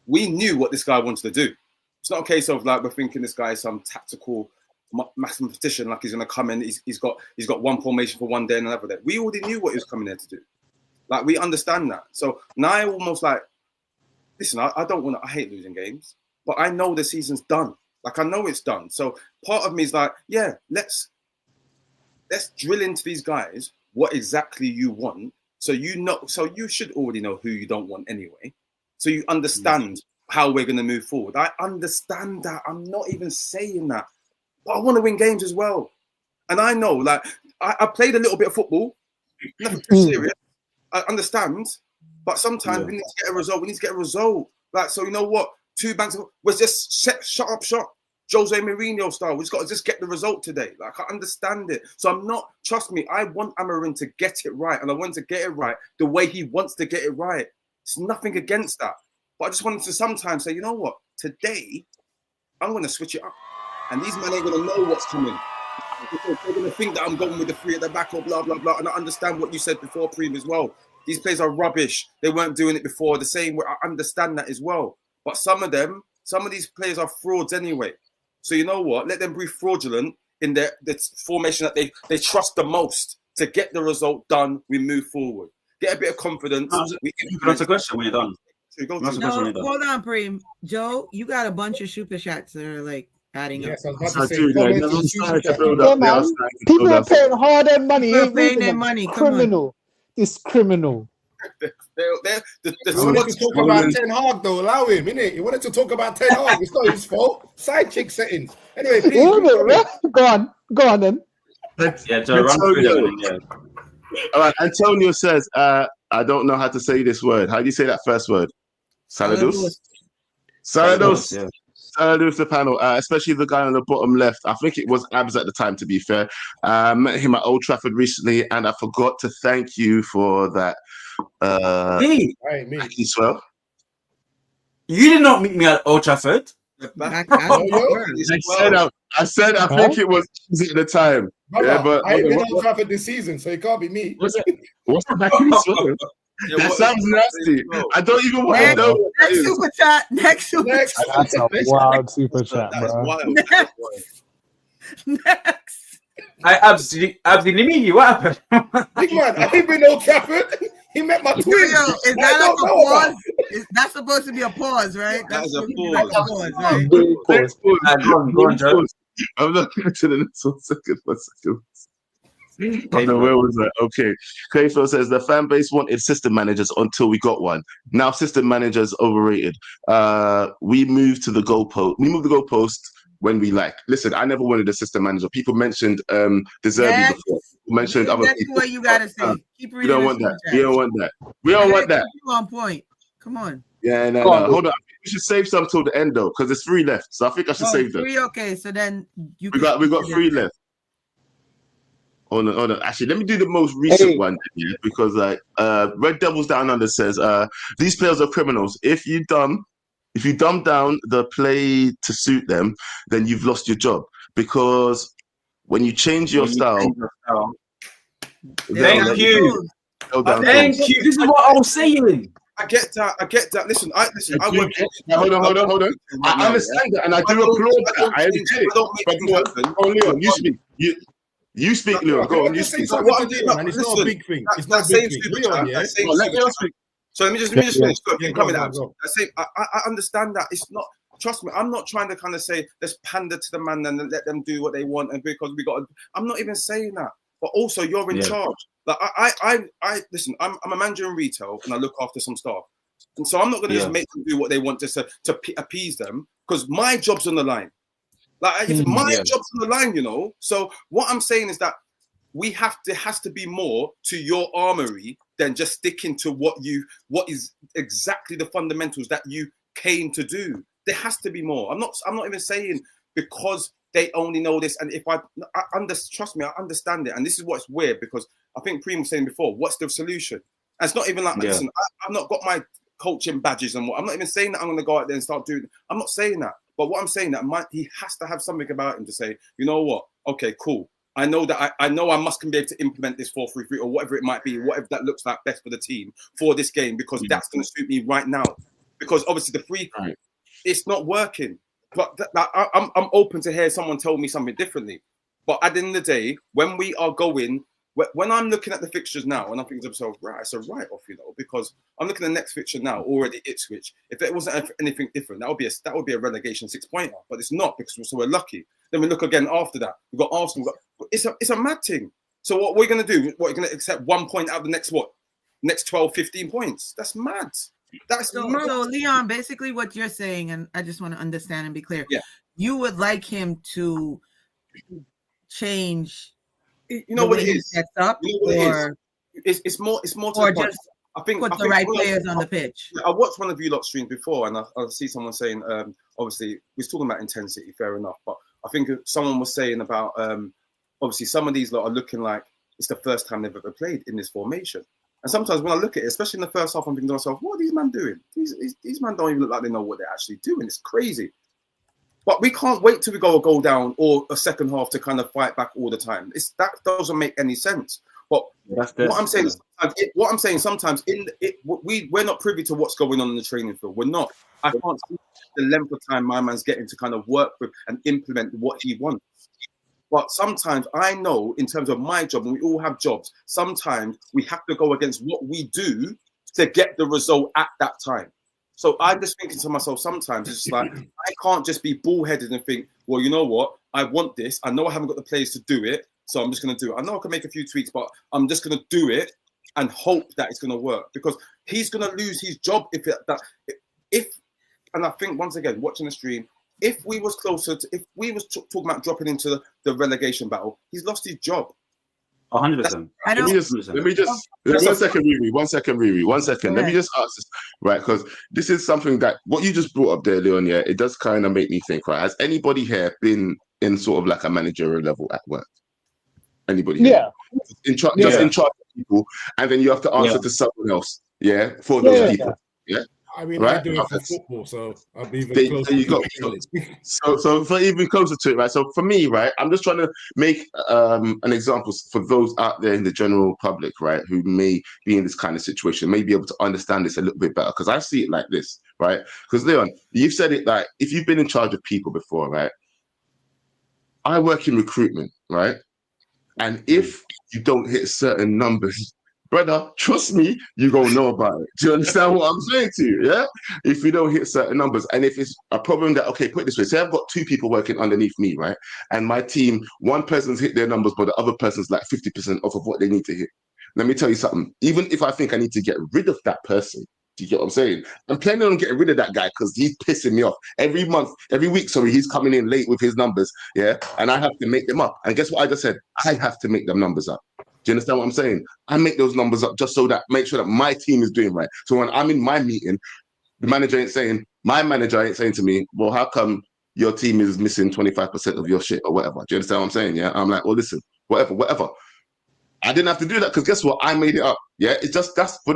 we knew what this guy wanted to do. It's not a case of like we're thinking this guy is some tactical mathematician, like he's gonna come in. He's got one formation for one day and another day. We already knew what he was coming there to do. Like, we understand that. So now I almost like, listen, I don't want to. I hate losing games. But I know the season's done. Like, I know it's done. So part of me is like, yeah, let's drill into these guys what exactly you want. So you should already know who you don't want anyway. So you understand how we're going to move forward. I understand that. I'm not even saying that. But I want to win games as well. And I know, like, I played a little bit of football. Nothing too serious. I understand. But sometimes we need to get a result. We need to get a result. Like, so you know what? 2 banks was just shut up shop. Jose Mourinho style. We just got to just get the result today. Like, I understand it. So I'm not, trust me, I want Amorim to get it right. And I want to get it right the way he wants to get it right. It's nothing against that. But I just wanted to sometimes say, you know what? Today, I'm going to switch it up. And these men ain't going to know what's coming. They're going to think that I'm going with the 3 at the back or blah, blah, blah. And I understand what you said before, Preem, as well. These players are rubbish. They weren't doing it before. The same way, I understand that as well. But some of these players are frauds anyway. So you know what? Let them be fraudulent in the formation that they trust the most to get the result done. We move forward. Get a bit of confidence. That's a question when you're done. Hold on, Preem. Joe, you got a bunch of super chats that are like adding up. People are paying hard-earned money. They're paying their money. Criminal. It's criminal. You wanted to talk about Ten Hag, though. Allow him, innit? You wanted to talk about Ten Hag. It's not his fault. Side chick settings. Anyway, please. Go on then. Yeah, Joe, run through that. All right, Antonio says, I don't know how to say this word. How do you say that first word? Saludos. Saludos. Yeah. Saludos to the panel, especially the guy on the bottom left. I think it was Abs at the time, to be fair. Met him at Old Trafford recently, and I forgot to thank you for that. Me? Well. You did not meet me at Old Trafford. I said I think it was at the time. Brother, yeah, but I ain't been Old Trafford this season, so it can't be me. What's the back of this one? That sounds nasty. I don't even want to know. Next super chat. Next super chat. That's a wild super chat, bro. Next. I absolutely mean you. What happened? Big man, I ain't been Old Trafford. He met my twin. Is that like a pause? That's supposed to be a pause, right? That's a pause. Right? Go on, Joe. I'm looking to the next 1 second. 1 second. Oh, no, where was that? Okay. Clayfield says the fan base wanted system managers until we got one. Now system managers overrated. We moved the goalpost when we like. Listen, I never wanted a system manager. People mentioned De Zerbi before. Mentioned other people. That's what you gotta say. Keep reading. We don't want that. We don't want that. We don't want that. On point. Come on. Yeah, no. Hold on. We should save some till the end though, because there's 3 left. So I think I should save them. 3, okay. So then we got 3 left. Hold on. Actually, let me do the most recent one here, because like Red Devils Down Under says these players are criminals. If you dumb down the play to suit them, then you've lost your job, because when you change your style, Thank you. Thank you. This is what I was saying. I get that. Listen, I work. Hold on. I understand that, and I do applaud that. I get it. But Leon, you speak. You speak, Leon. Go on, you speak. What I'm doing, man, it's not a big thing. It's not a big thing. Leon, yeah. Let Leon speak. So let me just finish. I understand that. It's not. Trust me, I'm not trying to kind of say let's pander to the man and let them do what they want, and because we got. I'm not even saying that. But also, you're in charge. Like I listen. I'm a manager in retail, and I look after some staff, and so I'm not going to just make them do what they want just to appease them, because my job's on the line. Like if my job's on the line, you know. So what I'm saying is that there has to be more to your armory than just sticking to what is exactly the fundamentals that you came to do. There has to be more. I'm not even saying because they only know this. And if trust me, I understand it. And this is what's weird, because I think Prem was saying before, what's the solution? And it's not even like, listen, I've not got my coaching badges and what. I'm not even saying that I'm going to go out there and start doing. I'm not saying that. But what I'm saying that he has to have something about him to say, you know what? Okay, cool. I know that I know I must be able to implement this 4-3-3 or whatever it might be, whatever that looks like best for the team for this game, because that's going to suit me right now. Because obviously the free, it's not working. But I'm open to hear someone tell me something differently. But at the end of the day, when we are going, when I'm looking at the fixtures now, and I'm thinking to myself, right, it's a write-off, you know, because I'm looking at the next fixture now, already Ipswich. If it wasn't anything different, that would be a relegation 6-pointer. But it's not, because we're lucky. Then we look again after that. We've got Arsenal. It's a mad thing. So what we're going to do? What, you're going to accept 1 point out of the next 12, 15 points? That's mad. That's mad. So Leon, basically what you're saying, and I just want to understand and be clear. Yeah. You would like him to change. You know what it is. Sets up, you know what it's more to or the point. just put the right players on the pitch. I watched one of you lot streams before, and I see someone saying, obviously, we're talking about intensity, fair enough, but I think someone was saying about, obviously, some of these lot are looking like it's the first time they've ever played in this formation. And sometimes when I look at it, especially in the first half, I'm thinking to myself, what are these men doing? These men don't even look like they know what they're actually doing. It's crazy. But we can't wait till we go a goal down or a second half to kind of fight back all the time. That doesn't make any sense. But what I'm saying, sometimes we're not privy to what's going on in the training field. We're not. I can't see the length of time my man's getting to kind of work with and implement what he wants. But sometimes I know, in terms of my job, and we all have jobs, sometimes we have to go against what we do to get the result at that time. So I'm just thinking to myself, sometimes it's like, I can't just be bullheaded and think, well, you know what? I want this. I know I haven't got the players to do it, so I'm just going to do it. I know I can make a few tweaks, but I'm just going to do it and hope that it's going to work, because he's going to lose his job and I think, once again, watching the stream, if we was talking about dropping into the relegation battle, he's lost his job. 100%. Let me just 1 second, Riri. 1 second, Riri. 1 second. Let me just ask this, right? Because this is something that what you just brought up there, Leon. Yeah, it does kind of make me think. Right? Has anybody here been in sort of like a managerial level at work? Anybody? Here? In charge of people, and then you have to answer to someone else. Yeah, for those people. Yeah. I mean, right? I do it for football, so I'll be even closer. There you go. So for even closer to it, right? So for me, right, I'm just trying to make an example for those out there in the general public, right, who may be in this kind of situation, may be able to understand this a little bit better, because I see it like this, right? Because Leon, you've said it like, if you've been in charge of people before, right? I work in recruitment, right? And if you don't hit certain numbers, brother, trust me, you're going to know about it. Do you understand what I'm saying to you? Yeah? If you don't hit certain numbers, and if it's a problem that, okay, put it this way, say I've got 2 people working underneath me, right? And my team, one person's hit their numbers, but the other person's like 50% off of what they need to hit. Let me tell you something. Even if I think I need to get rid of that person, do you get what I'm saying? I'm planning on getting rid of that guy because he's pissing me off. Every week, he's coming in late with his numbers, yeah? And I have to make them up. And guess what I just said? I have to make them numbers up. Do you understand what I'm saying? I make those numbers up just so that, make sure that my team is doing right. So when I'm in my meeting, my manager ain't saying to me, well, how come your team is missing 25% of your shit or whatever? Do you understand what I'm saying? Yeah. I'm like, well, listen, whatever. I didn't have to do that because guess what? I made it up. Yeah. It's just, for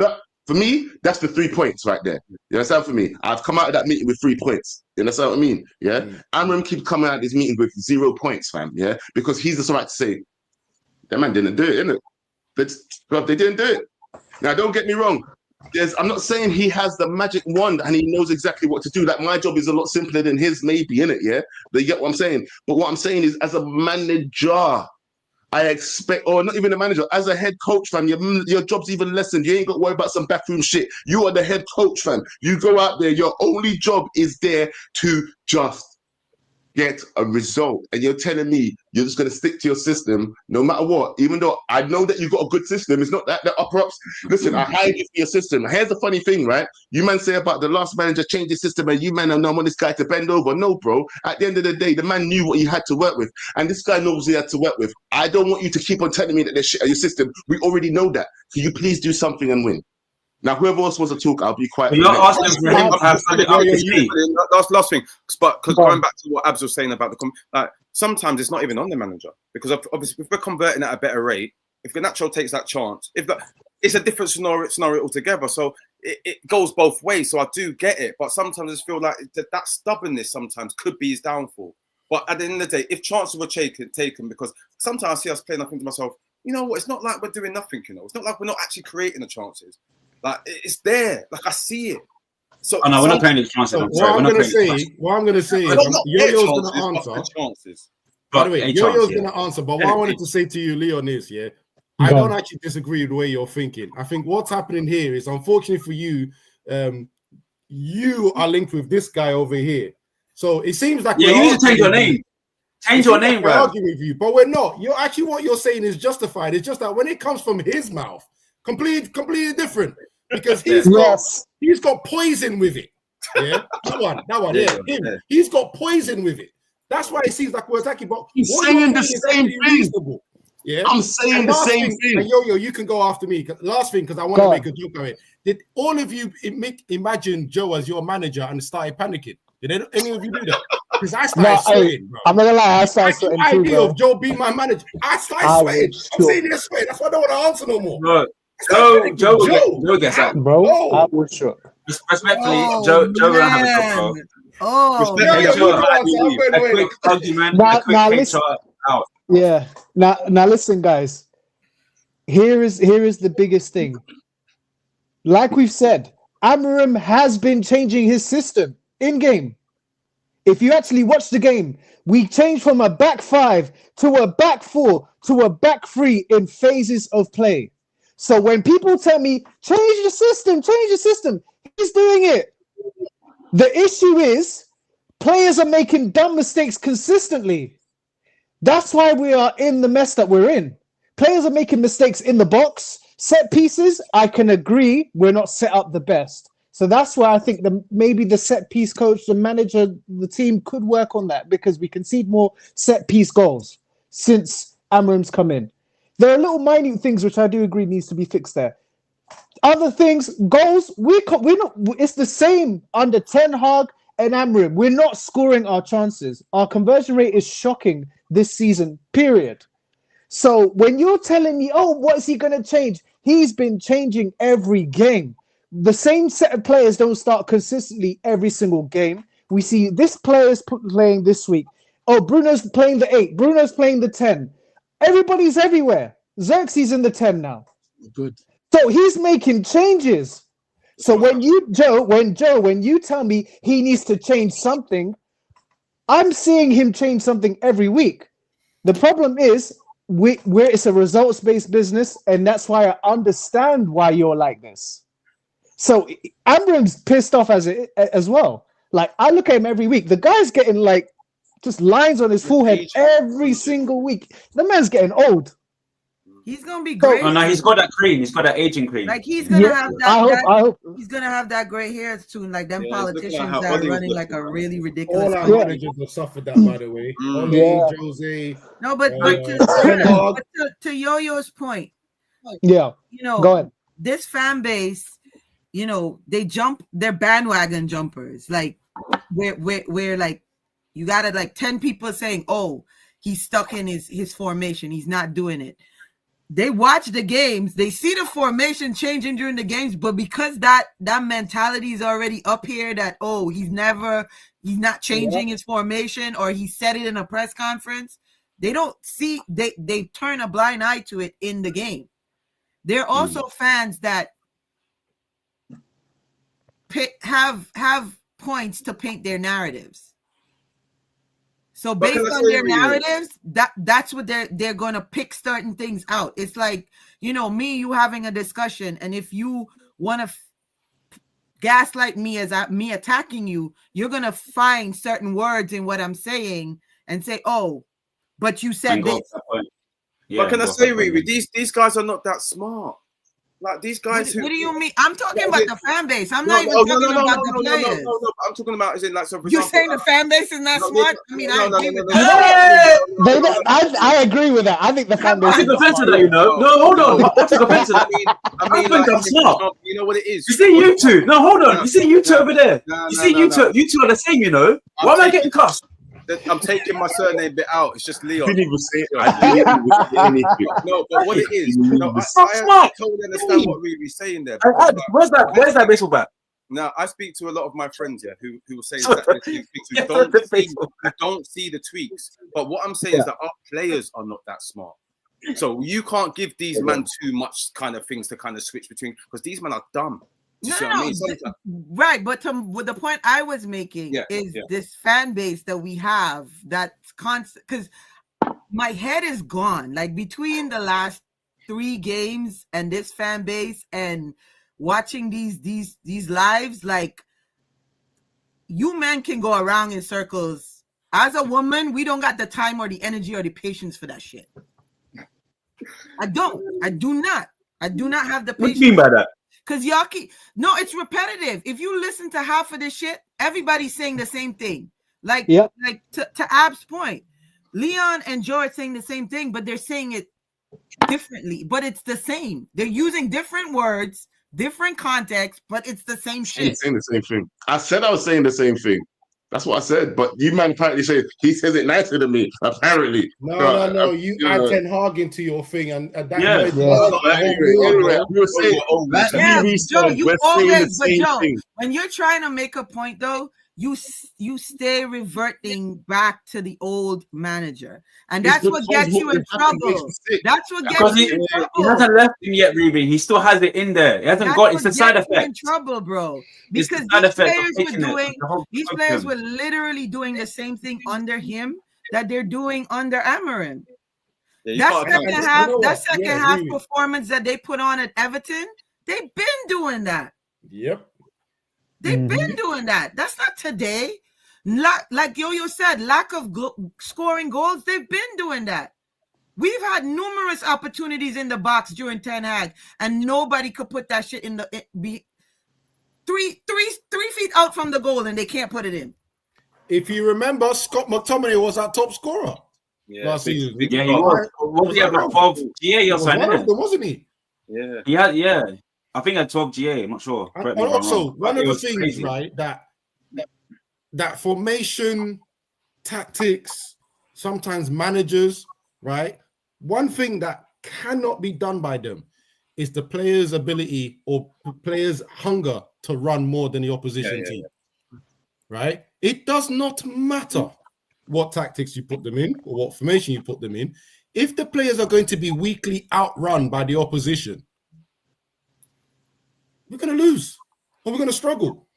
me, that's the 3 points right there. You understand? For me, I've come out of that meeting with 3 points. You understand what I mean? Yeah. Amorim keeps coming out of this meeting with 0 points, fam. Yeah. Because he's just right to say, that man didn't do it, innit? But they didn't do it. Now, don't get me wrong. I'm not saying he has the magic wand and he knows exactly what to do. Like, my job is a lot simpler than his, maybe, innit? Yeah, but you get what I'm saying. But what I'm saying is, as a manager, I expect, or not even a manager, as a head coach, fam, your job's even lessened. You ain't got to worry about some backroom shit. You are the head coach, fam. You go out there. Your only job is there to just get a result, and you're telling me you're just going to stick to your system no matter what, even though I know that you've got a good system. It's not that the upper ups. Listen, I hired you for your system. Here's the funny thing, right? You man say about the last manager changed his system and you man, I want this guy to bend over. No, bro. At the end of the day, the man knew what he had to work with, and this guy knows what he had to work with. I don't want you to keep on telling me that there's shit at your system. We already know that. Can you please do something and win? Now, whoever else wants to talk, I'll be quiet. You're asking for him to have something up his sleeve. Last thing, but because going back to what Abs was saying about sometimes it's not even on the manager, because obviously if we're converting at a better rate, if Garnacho takes that chance, it's a different scenario altogether. So it goes both ways. So I do get it, but sometimes I just feel like that stubbornness sometimes could be his downfall. But at the end of the day, if chances were taken, because sometimes I see us playing, I think to myself, you know what? It's not like we're doing nothing. You know, it's not like we're not actually creating the chances. Like, it's there. Like, I see it. So we're not playing these chances. What I'm going to say is, Yo-Yo's going to answer. By the way, Yo-Yo's going to answer. But what I wanted to say to you, Leon, is, I don't actually disagree with the way you're thinking. I think what's happening here is, unfortunately for you, you are linked with this guy over here. So it seems like you need to change your name. Change your name, bro. Arguing with you, but we're not. You're actually, what you're saying is justified. It's just that when it comes from his mouth, completely different, because he's got poison with it. Yeah, that one. Yeah, him. He's got poison with it. That's why it seems like we're attacking. But he's saying the same thing. Yeah, I'm saying the same thing. And Yo-Yo, you can go after me. Last thing, because I want to make a joke of it. Did all of you imagine Joe as your manager and started panicking? Did any of you do that? Because I started sweating, bro. I'm not gonna lie, I started sweating too, idea of Joe being my manager. I started sweating. I'm saying this sweat. That's why I don't want to answer no more. Bro, Joe gets out. Bro, I was shook. Respectfully, Joe will have a job, bro. Oh, yeah. Now listen, guys. Here is the biggest thing. Like we've said, Amorim has been changing his system in game. If you actually watch the game, we changed from a back five to a back four to a back three in phases of play. So when people tell me, change the system, he's doing it. The issue is players are making dumb mistakes consistently. That's why we are in the mess that we're in. Players are making mistakes in the box. Set pieces, I can agree, we're not set up the best. So that's why I think maybe the set piece coach, the manager, the team could work on that, because we concede more set piece goals since Amorim's come in. There are little minute things which I do agree needs to be fixed there. Other things, goals, we're not. It's the same under Ten Hag and Amorim. We're not scoring our chances. Our conversion rate is shocking this season, period. So when you're telling me, oh, what is he going to change? He's been changing every game. The same set of players don't start consistently every single game. We see this player's playing this week. Oh, Bruno's playing the 8. Bruno's playing the 10. Everybody's everywhere. Xerxes in the 10 now. Good. So he's making changes. So when you tell me he needs to change something, I'm seeing him change something every week. The problem is where it's a results-based business, and that's why I understand why you're like this. So Amorim's pissed off as well. Like, I look at him every week. The guy's getting like just lines on his forehead every single week. The man's getting old. He's gonna be great. Oh no, he's got that cream. He's got that aging cream. Like, he's gonna have that. He's gonna have that gray hair soon, like them politicians that are running like a really ridiculous. All our managers have suffered that, by the way. Jose. No, but to Yo-Yo's point, go ahead. This fan base, they're bandwagon jumpers. Like, we're like, you got like 10 people saying, oh, he's stuck in his formation, he's not doing it. They watch the games, they see the formation changing during the games, but because that mentality is already up here that, oh, he's not changing his formation, or he said it in a press conference, they don't see, they turn a blind eye to it in the game. There are also fans that have points to paint their narratives. So based on their narratives, that's what they're gonna pick certain things out. It's like, me, you having a discussion, and if you want to gaslight me as me attacking you, you're gonna find certain words in what I'm saying and say, "Oh, but you said this." Yeah, but can I say, Riri, these guys are not that smart. Like these guys. What do you mean? I'm talking about the fan base. I'm not even talking about the players. No. I'm talking about is in like so. You're saying the fan base is not smart? I mean, I agree with that. I agree with that. I think the fan base. I took offense to that, No, hold on. I took offense to that. I think I'm smart. You know what it is? You see you two. No, hold on. You see you two over there. You see you two. You two are the same. Why am I getting cussed? I'm taking my surname bit out. It's just Leon. I didn't even say anything. No, but what it is, I totally understand what Riri's saying there. Where's that baseball bat? Now, I speak to a lot of my friends here who will say exactly the things who don't see the tweaks. But what I'm saying is that our players are not that smart. So you can't give these men too much kind of things to kind of switch between, because these men are dumb. Right, but the point I was making is this fan base that we have that's constant, because my head is gone. Like between the last 3 games and this fan base and watching these lives, like you men can go around in circles. As a woman, we don't got the time or the energy or the patience for that shit. I do not have the patience. What do you mean by that? Because no, it's repetitive. If you listen to half of this shit, everybody's saying the same thing. Like to Ab's point, Leon and Joe are saying the same thing, but they're saying it differently. But it's the same. They're using different words, different context, but it's the same shit. Saying the same thing. I said I was saying the same thing. That's what I said. But you man apparently say he says it nicer than me. Apparently. No. You add Ten Hag into your thing, and that. When you're trying to make a point, though, you stay reverting back to the old manager, and that's what gets you in trouble. That's what gets you in trouble. He hasn't left him yet, Ruben. He still has it in there. He hasn't got. It's a side effect. In trouble, bro. Because these players were literally doing the same thing under him that they're doing under Amorim. That second half performance that they put on at Everton, they've been doing that. Yep. They've been doing that. That's not today. Like Yo-Yo said, lack of scoring goals. They've been doing that. We've had numerous opportunities in the box during Ten Hag, and nobody could put that shit in the three feet out from the goal, and they can't put it in. If you remember, Scott McTominay was our top scorer last season. Yeah, he was. What was he at 12 GA or something? Wasn't he? Yeah. Yeah. I think at 12 GA, I'm not sure. And also, one of the things, right, that formation, tactics, sometimes managers, right? One thing that cannot be done by them is the players' ability or players' hunger to run more than the opposition team, right? It does not matter what tactics you put them in or what formation you put them in. If the players are going to be weakly outrun by the opposition, we're going to lose or we're going to struggle,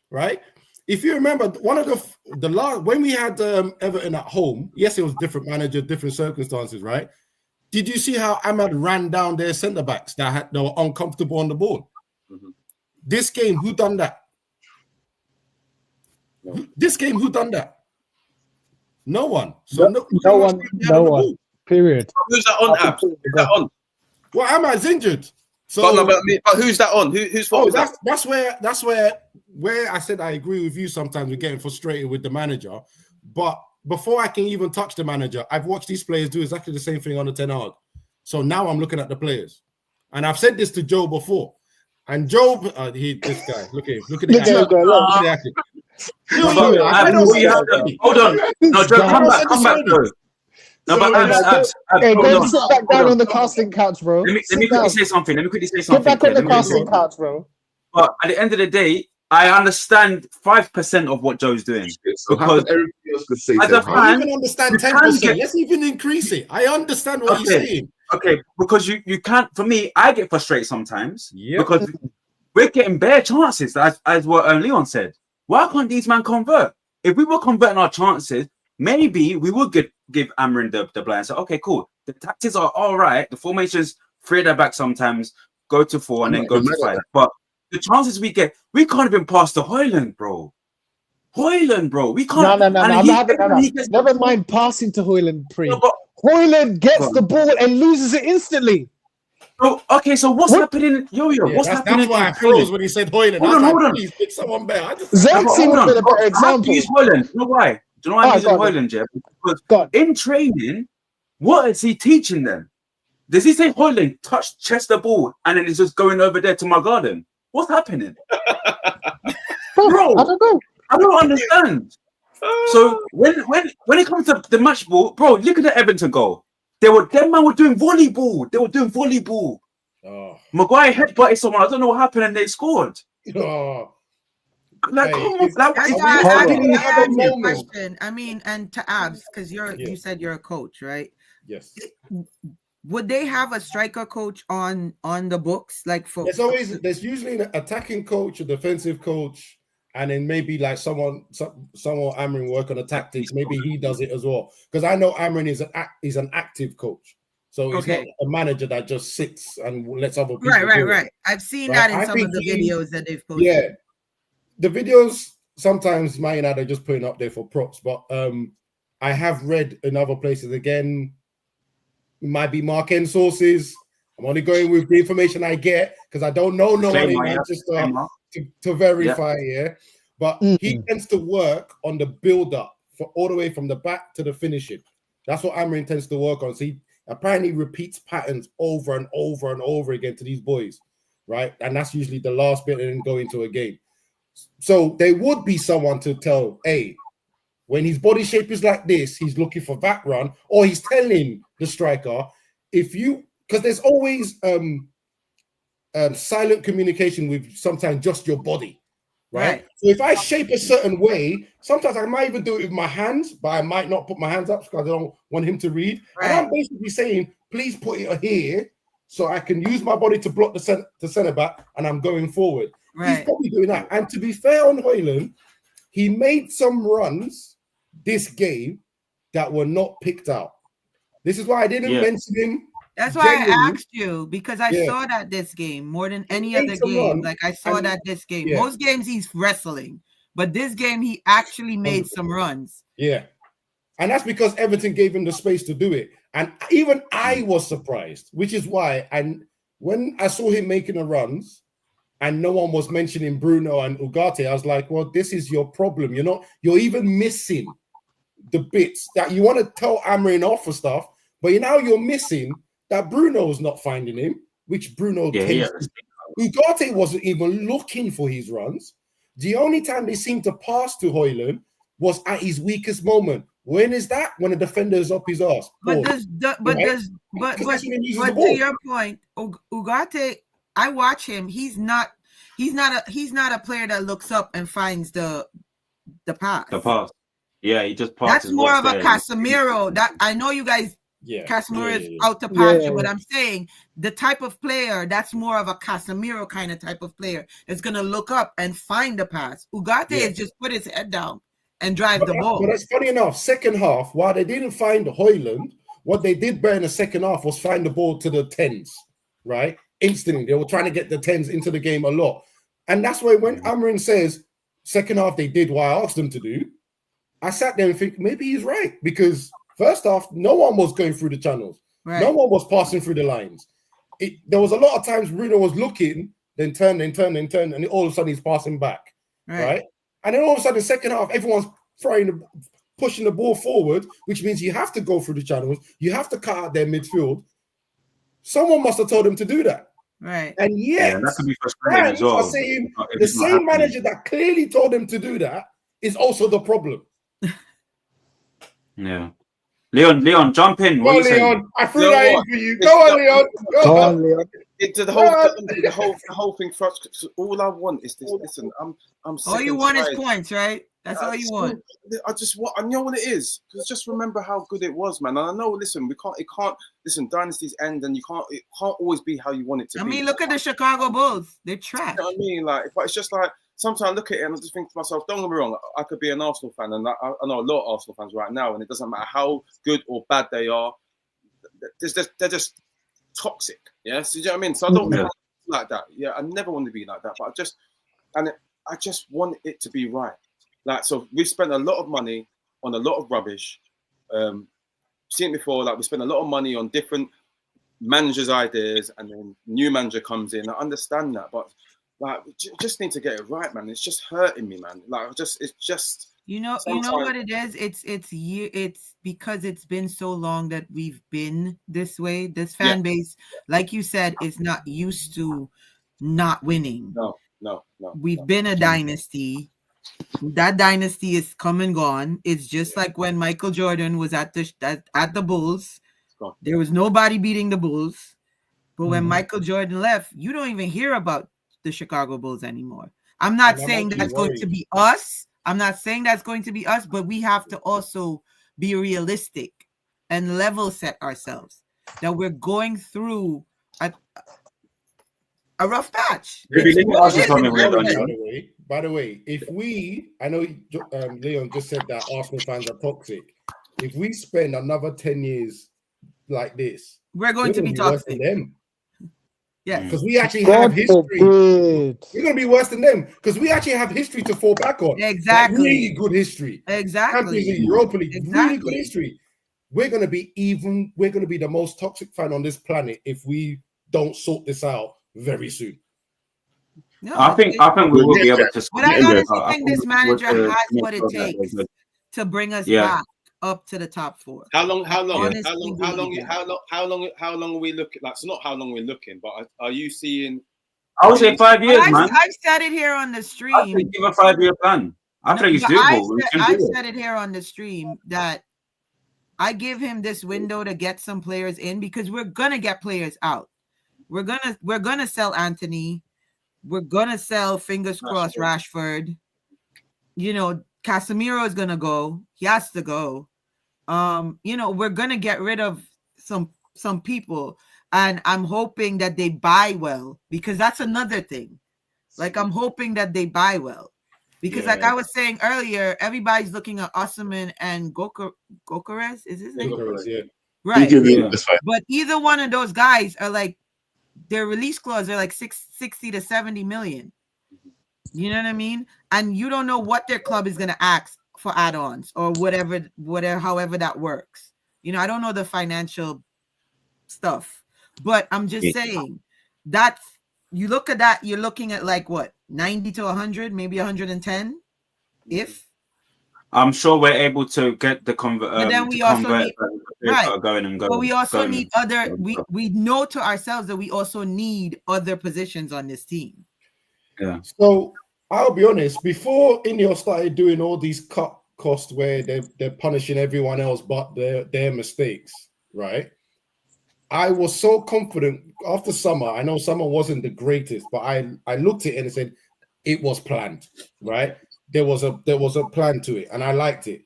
right? If you remember, one of the last, when we had Everton at home, yes, it was different manager, different circumstances, right? Did you see how Ahmad ran down their centre-backs that were uncomfortable on the ball? Mm-hmm. This game, who done that? No. This game, who done that? No one. So no one. Period. Who's that on, Ab? Who's that on? Well, Ahmad's injured. So, but who's that on? Who's fault? That's where I said I agree with you. Sometimes we're getting frustrated with the manager, but before I can even touch the manager, I've watched these players do exactly the same thing on the Ten Hag. So now I'm looking at the players, and I've said this to Joe before. And Joe, this guy, look at him, look at the acting. Hold on, no, Joe, come back, bro. No, but go sit back down on the casting couch, bro. Let me quickly say something. Get back on the casting couch, bro. But at the end of the day, I understand 5% of what Joe's doing. So because everybody else could say I don't even understand 10%. Let's even increase it. I understand what you're saying. Okay, because you can't. For me, I get frustrated sometimes. Yep. Because we're getting bare chances, as what Leon said. Why can't these men convert? If we were converting our chances, maybe we would give Amorim the blind. So okay, cool. The tactics are all right. The formations 3 at the back sometimes, go to 4 and then go to 5. But the chances we get, we can't even pass to Højlund, bro. We can't. No. Never mind passing to Højlund, Højlund gets the ball and loses it instantly. Oh, okay, so what's happening, Yo-Yo? Yeah, what's happening? That's why I froze when he said Højlund. Hold on. Please pick someone better. Xerxes would have been a better example. Use Højlund. You know why? Do you know why I'm using Højlund, Jeff? Because in training, what is he teaching them? Does he say Højlund touch chest the ball and then he's just going over there to my garden? What's happening? Bro, I don't know. I don't understand. So when it comes to the match ball, bro, look at the Everton goal. Them man were doing volleyball. Oh. Maguire headbutted someone. I don't know what happened, and they scored. Oh. Like, come on, question. I mean, and to Abs, because you said you're a coach, right? Yes. Would they have a striker coach on the books? Like for there's usually an attacking coach, a defensive coach, and then maybe like someone Amorim work on the tactics. Maybe he does it as well. Because I know Amorim is an active coach. So he's not a manager that just sits and lets other people do Right. I've seen that in some of the videos that they've posted. Yeah. The videos sometimes Man United are just putting up there for props, but I have read in other places again. It might be Mark N sources. I'm only going with the information I get because I don't know no one in Manchester to verify. Yeah, but he tends to work on the build-up for all the way from the back to the finishing. That's what Amorim tends to work on. So he apparently repeats patterns over and over and over again to these boys, right? And that's usually the last bit and then go into a game. So there would be someone to tell, hey, when his body shape is like this, he's looking for that run, or he's telling the striker, because there's always silent communication with sometimes just your body, right? So if I shape a certain way, sometimes I might even do it with my hands, but I might not put my hands up because I don't want him to read. And I'm basically saying, please put it here so I can use my body to block the centre back, and I'm going forward. He's probably doing that. And to be fair on Højlund, he made some runs this game that were not picked out. This is why I didn't mention him. That's why I asked you, because I saw that this game more than any other game. Like I saw that this game. Most games he's wrestling, but this game he actually made some runs. Yeah. And that's because Everton gave him the space to do it. And even I was surprised, which is why when I saw him making the runs and no one was mentioning Bruno and Ugarte, I was like, well, this is your problem. You're even missing the bits that you want to tell Amorim off for stuff, but you're missing that Bruno's not finding him, which Bruno Ugarte wasn't even looking for his runs. The only time they seemed to pass to Højlund was at his weakest moment. When is that? When the defender is up his ass. But to your point, Ugarte, I watch him. He's not a player that looks up and finds the pass. The pass. Yeah, he just passes. That's more of a Casemiro. That I know you guys. Casemiro is out to pass you, but I'm saying the type of player that's more of a Casemiro kind of type of player is gonna look up and find the pass. Ugarte is just put his head down and drive the ball. But that's funny enough. Second half, while they didn't find Højlund, what they did better in the second half was find the ball to the 10s, right? Instantly, they were trying to get the 10s into the game a lot. And that's why when Amorim says second half they did what I asked them to do, I sat there and think maybe he's right, because first half, no one was going through the channels. Right. No one was passing through the lines. There was a lot of times Bruno was looking, then turn, and all of a sudden he's passing back, right? And then all of a sudden, second half, everyone's pushing the ball forward, which means you have to go through the channels. You have to cut out their midfield. Someone must have told him to do that. Right. And yet, that could be frustrating as well. Saying the same manager that clearly told him to do that is also the problem. Yeah. Leon, jump in. Go on, Leon. I threw that in for you. Go on, Leon. Go on, Leon. The whole thing for us. All I want is this. Listen, I'm. All you want is points, right? That's all you want. I know what it is. Because just remember how good it was, man. And I know, listen, listen, dynasties end and it can't always be how you want it to be. I mean, look at the Chicago Bulls. They're trash. You know what I mean? Like, but it's just like, sometimes I look at it and I just think to myself, don't get me wrong, I could be an Arsenal fan, and I know a lot of Arsenal fans right now, and it doesn't matter how good or bad they are, they're just toxic. Yeah, so, you know what I mean? So I don't want to be like that. Yeah, I never want to be like that, but I just want it to be right. Like, so we've spent a lot of money on a lot of rubbish. Seen it before, like we spent a lot of money on different managers' ideas, and then new manager comes in. I understand that, but like, we just need to get it right, man. It's just hurting me, man. Like, it's just. You know what it is. It's because it's been so long that we've been this way. This fan base, like you said, is not used to not winning. No. We've been a dynasty. That dynasty is come and gone. It's just like when Michael Jordan was at the Bulls. There was nobody beating the Bulls. But when Michael Jordan left, you don't even hear about the Chicago Bulls anymore. I'm not saying that's going to be us. But we have to also be realistic and level set ourselves that we're going through a rough patch. By the way, if I know Leon just said that Arsenal fans are toxic. If we spend another 10 years like this, we're going to be toxic. Worse than them. Yeah, because we actually have history. We're going to be worse than them because we actually have history to fall back on. Exactly, like really good history. Exactly, Europa League, really good history. We're going to be the most toxic fan on this planet if we don't sort this out very soon. No, I think we will be able to. But I honestly think this manager has what it takes to bring us back up to the top four. How long are we looking? Like, so not how long we're looking, but are you seeing? I would say 5 years, man. I've said it here on the stream. I think give a 5-year plan. I think it's doable. I've said it here on the stream that I give him this window to get some players in because we're gonna get players out. We're gonna sell Anthony. We're gonna sell, fingers crossed, Rashford. You know, Casemiro is gonna go. He has to go. We're gonna get rid of some people, and I'm hoping that they buy well because that's another thing. Like, I'm hoping that they buy well because, like I was saying earlier, everybody's looking at Osimhen and Gokares. Is his name? Gokares, yeah. Right. But either one of those guys are like, their release clause are like 60 to 70 million. You know what I mean? And you don't know what their club is going to ask for add-ons or whatever, however that works. You know, I don't know the financial stuff, but I'm just saying that you look at that, you're looking at like what, 90 to 100, maybe 110, if. I'm sure we're able to get the convert. But then we also need, going and going. But we also need other. We know to ourselves that we also need other positions on this team. Yeah. So I'll be honest. Before Ineos started doing all these cut costs where they're punishing everyone else but their mistakes, right? I was so confident after summer. I know summer wasn't the greatest, but I looked at it and said it was planned, right? There was a plan to it, and I liked it.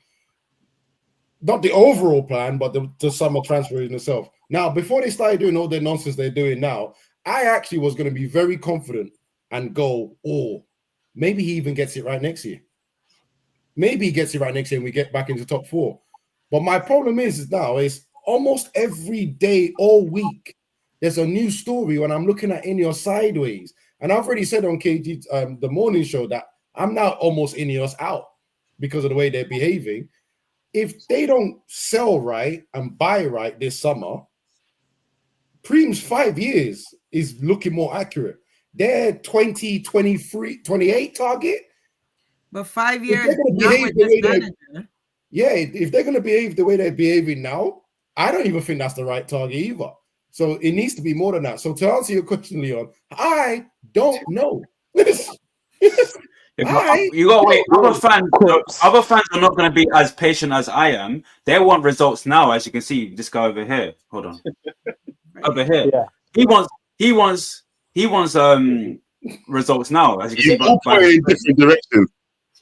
Not the overall plan, but the summer transfer in itself. Now, before they started doing all the nonsense they're doing now, I actually was going to be very confident and go, oh, maybe he even gets it right next year. Maybe he gets it right next year and we get back into top four. But my problem is almost every day, all week, there's a new story when I'm looking at Ineos sideways. And I've already said on KG, the morning show, that I'm now almost Ineos out because of the way they're behaving. If they don't sell right and buy right this summer, Preem's 5 years is looking more accurate. Their 2023, 28 target. But 5 years, if they're going to behave the way they're behaving now, I don't even think that's the right target either. So it needs to be more than that. So to answer your question, Leon, I don't know. You got to wait. Other fans are not going to be as patient as I am. They want results now, as you can see. This guy over here. Hold on. Over here. Yeah. He wants results now, as you can see. All in different directions.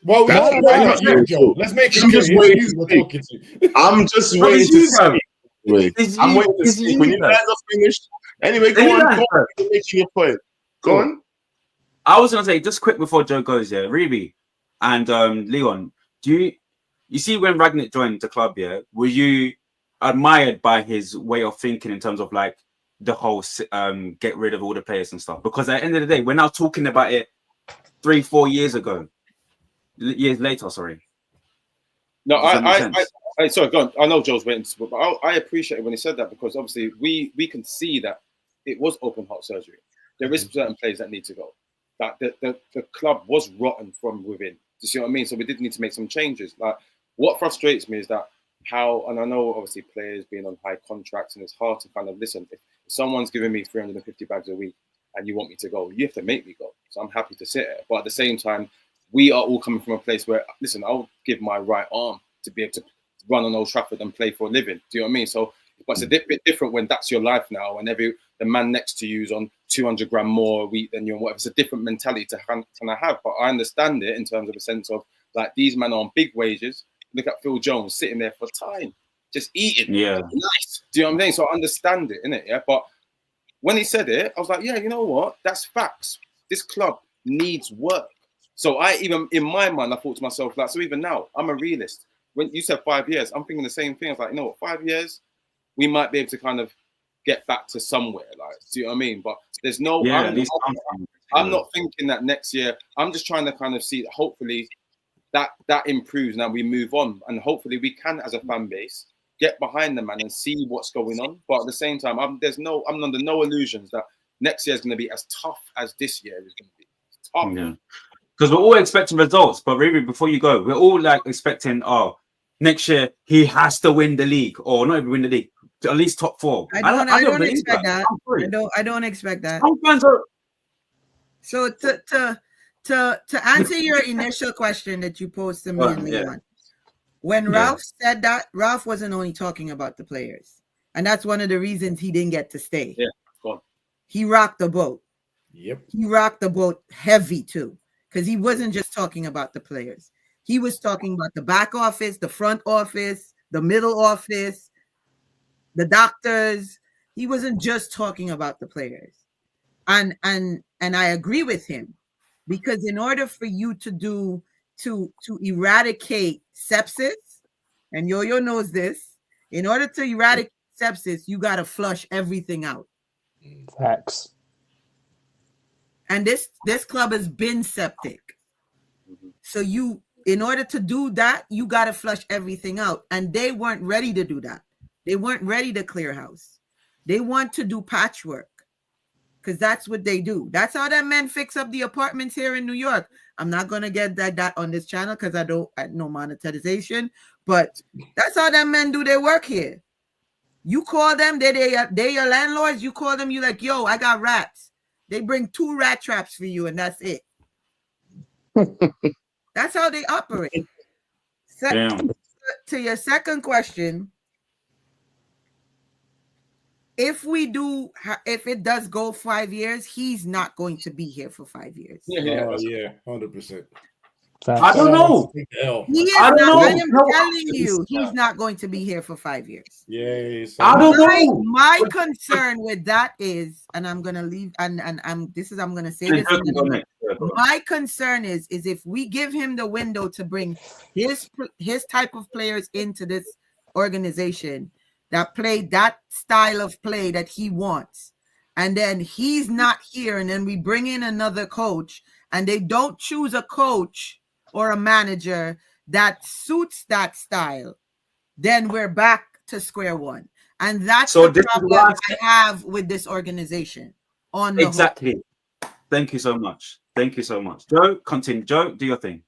Well, That's let's why make it Joe. Let's make it I'm clear. just It's waiting you to we're see. talking to. I'm just But waiting it's to you, see. bro. Wait. It's I'm you. waiting to It's see. you, When you bro. guys are finished. Anyway, Are go you on. done, Go bro? on. You're making your point. Go Cool. on. I was gonna say just quick before Joe goes, yeah, Ruby and Leon, do you see when Ragnick joined the club, yeah, were you admired by his way of thinking in terms of like the whole get rid of all the players and stuff? Because at the end of the day, we're now talking about it 3-4 years ago, years later, sorry. No, Does that make sense? sorry, go on. I know Joe's waiting, but I appreciate it when he said that, because obviously we can see that it was open heart surgery. There is certain players that need to go. That the club was rotten from within. Do you see what I mean? So we did need to make some changes. Like, what frustrates me is that and I know obviously players being on high contracts, and it's hard to kind of listen. If someone's giving me 350 bags a week and you want me to go, you have to make me go. So I'm happy to sit here. But at the same time, we are all coming from a place where, listen, I'll give my right arm to be able to run on Old Trafford and play for a living. Do you know what I mean? So, but it's a bit different when that's your life now, and the man next to you is on 200 grand more a week than you, and whatever. It's a different mentality to kind of have. But I understand it in terms of a sense of, like, these men are on big wages. Look at Phil Jones sitting there for time, just eating. Yeah. Nice. Do you know what I'm saying? So I understand it, innit? Yeah. But when he said it, I was like, yeah, you know what? That's facts. This club needs work. So even in my mind, I thought to myself, like, so even now, I'm a realist. When you said 5 years, I'm thinking the same thing. I was like, you know what, 5 years, we might be able to kind of get back to somewhere. Like, do you know what I mean? But there's no, Yeah, I'm not thinking that next year. I'm just trying to kind of see that hopefully that improves. Now we move on, and hopefully we can, as a fan base, get behind the man and see what's going on. But at the same time, I'm under no illusions that next year is going to be as tough as this year is going to be. It's tough. Yeah. Because we're all expecting results, but really, before you go, we're all like expecting, next year he has to win the league, or not even win the league, at least top 4. I don't expect that. I don't expect that. Some fans are... So to answer your initial question that you posed to me and Leon, when Ralph said that, Ralph wasn't only talking about the players, and that's one of the reasons he didn't get to stay. Yeah, go on. He rocked the boat. Yep. He rocked the boat heavy too, because he wasn't just talking about the players. He was talking about the back office, the front office, the middle office, the doctors. He wasn't just talking about the players. And I agree with him, because in order for you to eradicate sepsis, and Yo-Yo knows this, in order to eradicate sepsis, you got to flush everything out. Facts. And this club has been septic. So in order to do that, you got to flush everything out. And they weren't ready to do that. They weren't ready to clear house. They want to do patchwork, because that's what they do. That's how that men fix up the apartments here in New York. I'm not going to get that on this channel because I no monetization, but that's how that men do their work here. You call them, they your landlords. You call them, you like, yo, I got rats. They bring 2 rat traps for you, and that's it. That's how they operate. To your second question, if it does go 5 years, he's not going to be here for 5 years. Yeah, 100%. I don't know. I am telling you, he's not going to be here for 5 years. Yeah, I don't know. My concern with that is, and I'm gonna leave, and I'm gonna say this. My concern is if we give him the window to bring his type of players into this organization that play that style of play that he wants, and then he's not here, and then we bring in another coach, and they don't choose a coach or a manager that suits that style, then we're back to square one. And that's the problem I have with this organization. Exactly. Thank you so much. Thank you so much. Joe, continue. Joe, do your thing.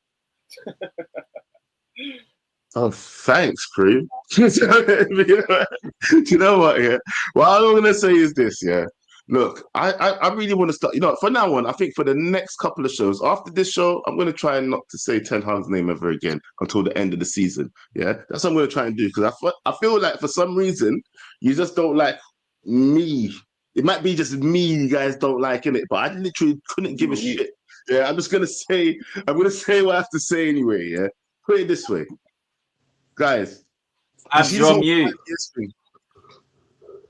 Oh, thanks, Cream. You know what? Yeah. Well, all I'm gonna say is this. Yeah. Look, I really want to start. For now on, I think for the next couple of shows, after this show, I'm gonna try not to say Ten Hag's name ever again until the end of the season. Yeah, that's what I'm gonna try and do, because I feel like for some reason you just don't like me. It might be just me you guys don't like, innit? But I literally couldn't give a shit Yeah, I'm gonna say what I have to say anyway. Yeah, put it this way, guys. You see this whole 5 years thing.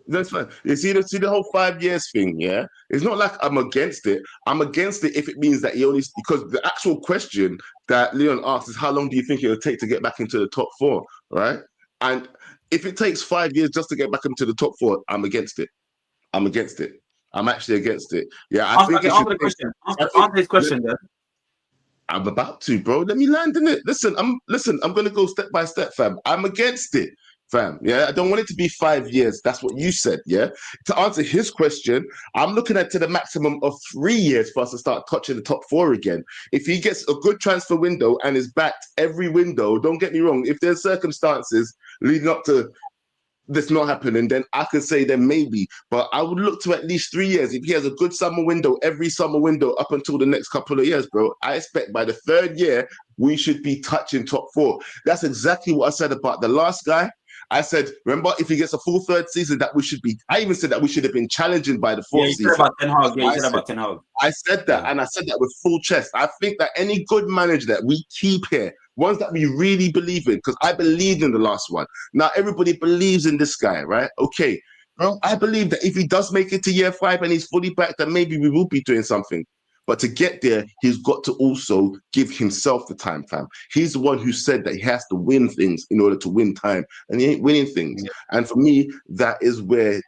That's fine. You see the whole 5 years thing. Yeah, it's not like I'm against it. I'm against it if it means that he only because the actual question that Leon asked is how long do you think it will take to get back into the top 4, right? And if it takes 5 years just to get back into the top 4, I'm against it. I'm against it. I'm actually against it. Yeah, I think it should. Answer the question. Answer his question then. I'm about to, bro. Let me land in it. Listen, I'm gonna go step by step, fam. I'm against it, fam. Yeah, I don't want it to be 5 years. That's what you said. Yeah. To answer his question, I'm looking at to the maximum of 3 years for us to start touching the top 4 again. If he gets a good transfer window and is backed every window, don't get me wrong. If there's circumstances leading up to this not happening, then I could say then maybe, but I would look to at least 3 years. If he has a good summer window, every summer window up until the next couple of years, bro, I expect by the 3rd year, we should be touching top 4. That's exactly what I said about the last guy. I said, remember, if he gets a full 3rd season, that we should be, I even said that we should have been challenging by the 4th season. I said that, and I said that with full chest. I think that any good manager that we keep here, ones that we really believe in, because I believed in the last one. Now everybody believes in this guy, right? Okay. Well, I believe that if he does make it to year 5 and he's fully back, then maybe we will be doing something. But to get there, he's got to also give himself the time, fam. He's the one who said that he has to win things in order to win time, and he ain't winning things. Yeah. And for me, that is where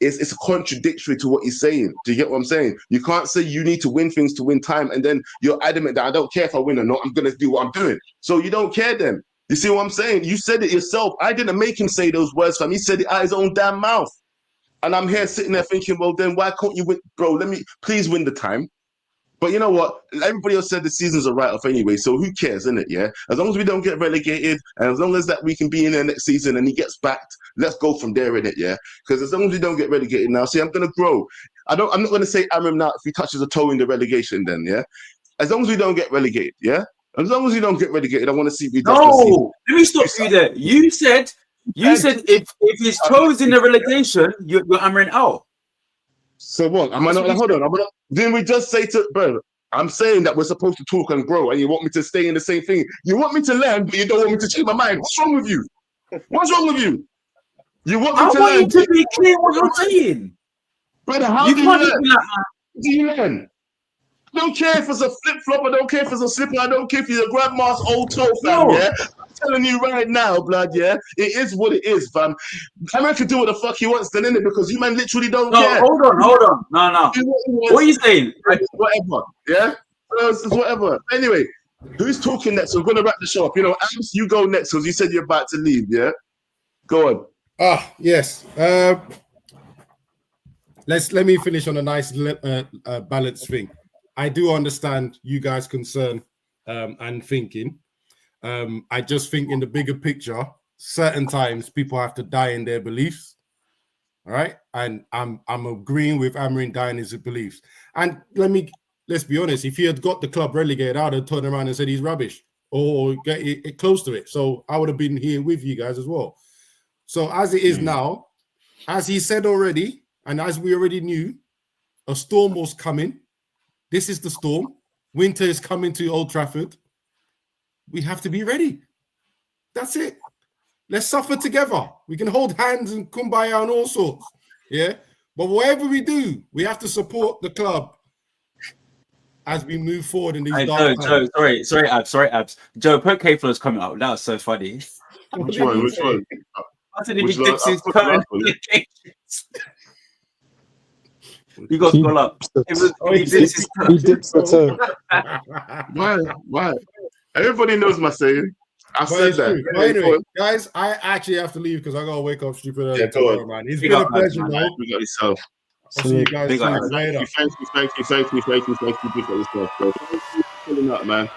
it's contradictory to what he's saying. Do you get what I'm saying? You can't say you need to win things to win time, and then you're adamant that I don't care if I win or not, I'm going to do what I'm doing. So you don't care then. You see what I'm saying? You said it yourself. I didn't make him say those words, fam. He said it out his own damn mouth. And I'm here sitting there thinking, well, then why can't you win? Bro, please win the time. But you know what? Everybody else said the season's a write-off anyway, so who cares, isn't it? Yeah. As long as we don't get relegated, and as long as that we can be in there next season and he gets backed, let's go from there, innit? Yeah. Because as long as we don't get relegated now, see, I'm gonna grow. I'm not gonna say Amorim now if he touches a toe in the relegation, then yeah. As long as we don't get relegated, yeah. As long as we don't get relegated, I want to see if he does. No, let me stop you there. You said if his toes in the relegation, you're Amorim out. So what? Am I not? Hold on. Didn't we just say to bro? I'm saying that we're supposed to talk and grow, and you want me to stay in the same thing. You want me to learn, but you don't want me to change my mind. What's wrong with you? What's wrong with you? You want me to learn? I want you to be clear what you're saying, brother. How do you learn? How do you learn? I don't care if it's a flip flop. I don't care if it's a slipper. I don't care if you're a grandma's old toe, fam. Yeah, I'm telling you right now, blood. Yeah, it is what it is, fam. I can do what the fuck he wants, then, innit? Because you man literally don't care. Hold on. No. What are you saying? Whatever. Yeah, it's whatever. Anyway, who's talking next? We're gonna wrap the show up. You know, Abs, you go next because you said you're about to leave. Yeah, go on. Yes. Let me finish on a nice balanced thing. I do understand you guys' concern and thinking. I just think in the bigger picture, certain times people have to die in their beliefs. All right. And I'm agreeing with Amorim dying in his beliefs. And let's be honest, if he had got the club relegated, I would have turned around and said he's rubbish or get it close to it. So I would have been here with you guys as well. So as it is now, as he said already, and as we already knew, a storm was coming. This is the storm. Winter is coming to Old Trafford. We have to be ready. That's it. Let's suffer together. We can hold hands and kumbaya and all sorts. Yeah. But whatever we do, we have to support the club as we move forward in these dark times. Sorry, Abs. Joe, put K-Flow is coming out. That was so funny. Which one? I said if he dips his toe in you got to go up. He dips the toe. Why? Everybody knows my saying. I said that. But anyway, guys, I actually have to leave because I got to wake up stupid early tomorrow, man. It's been a pleasure, man. You got yourself. I'll see you guys later. Thank you. You got yourself, bro. Thank you for pulling up, man.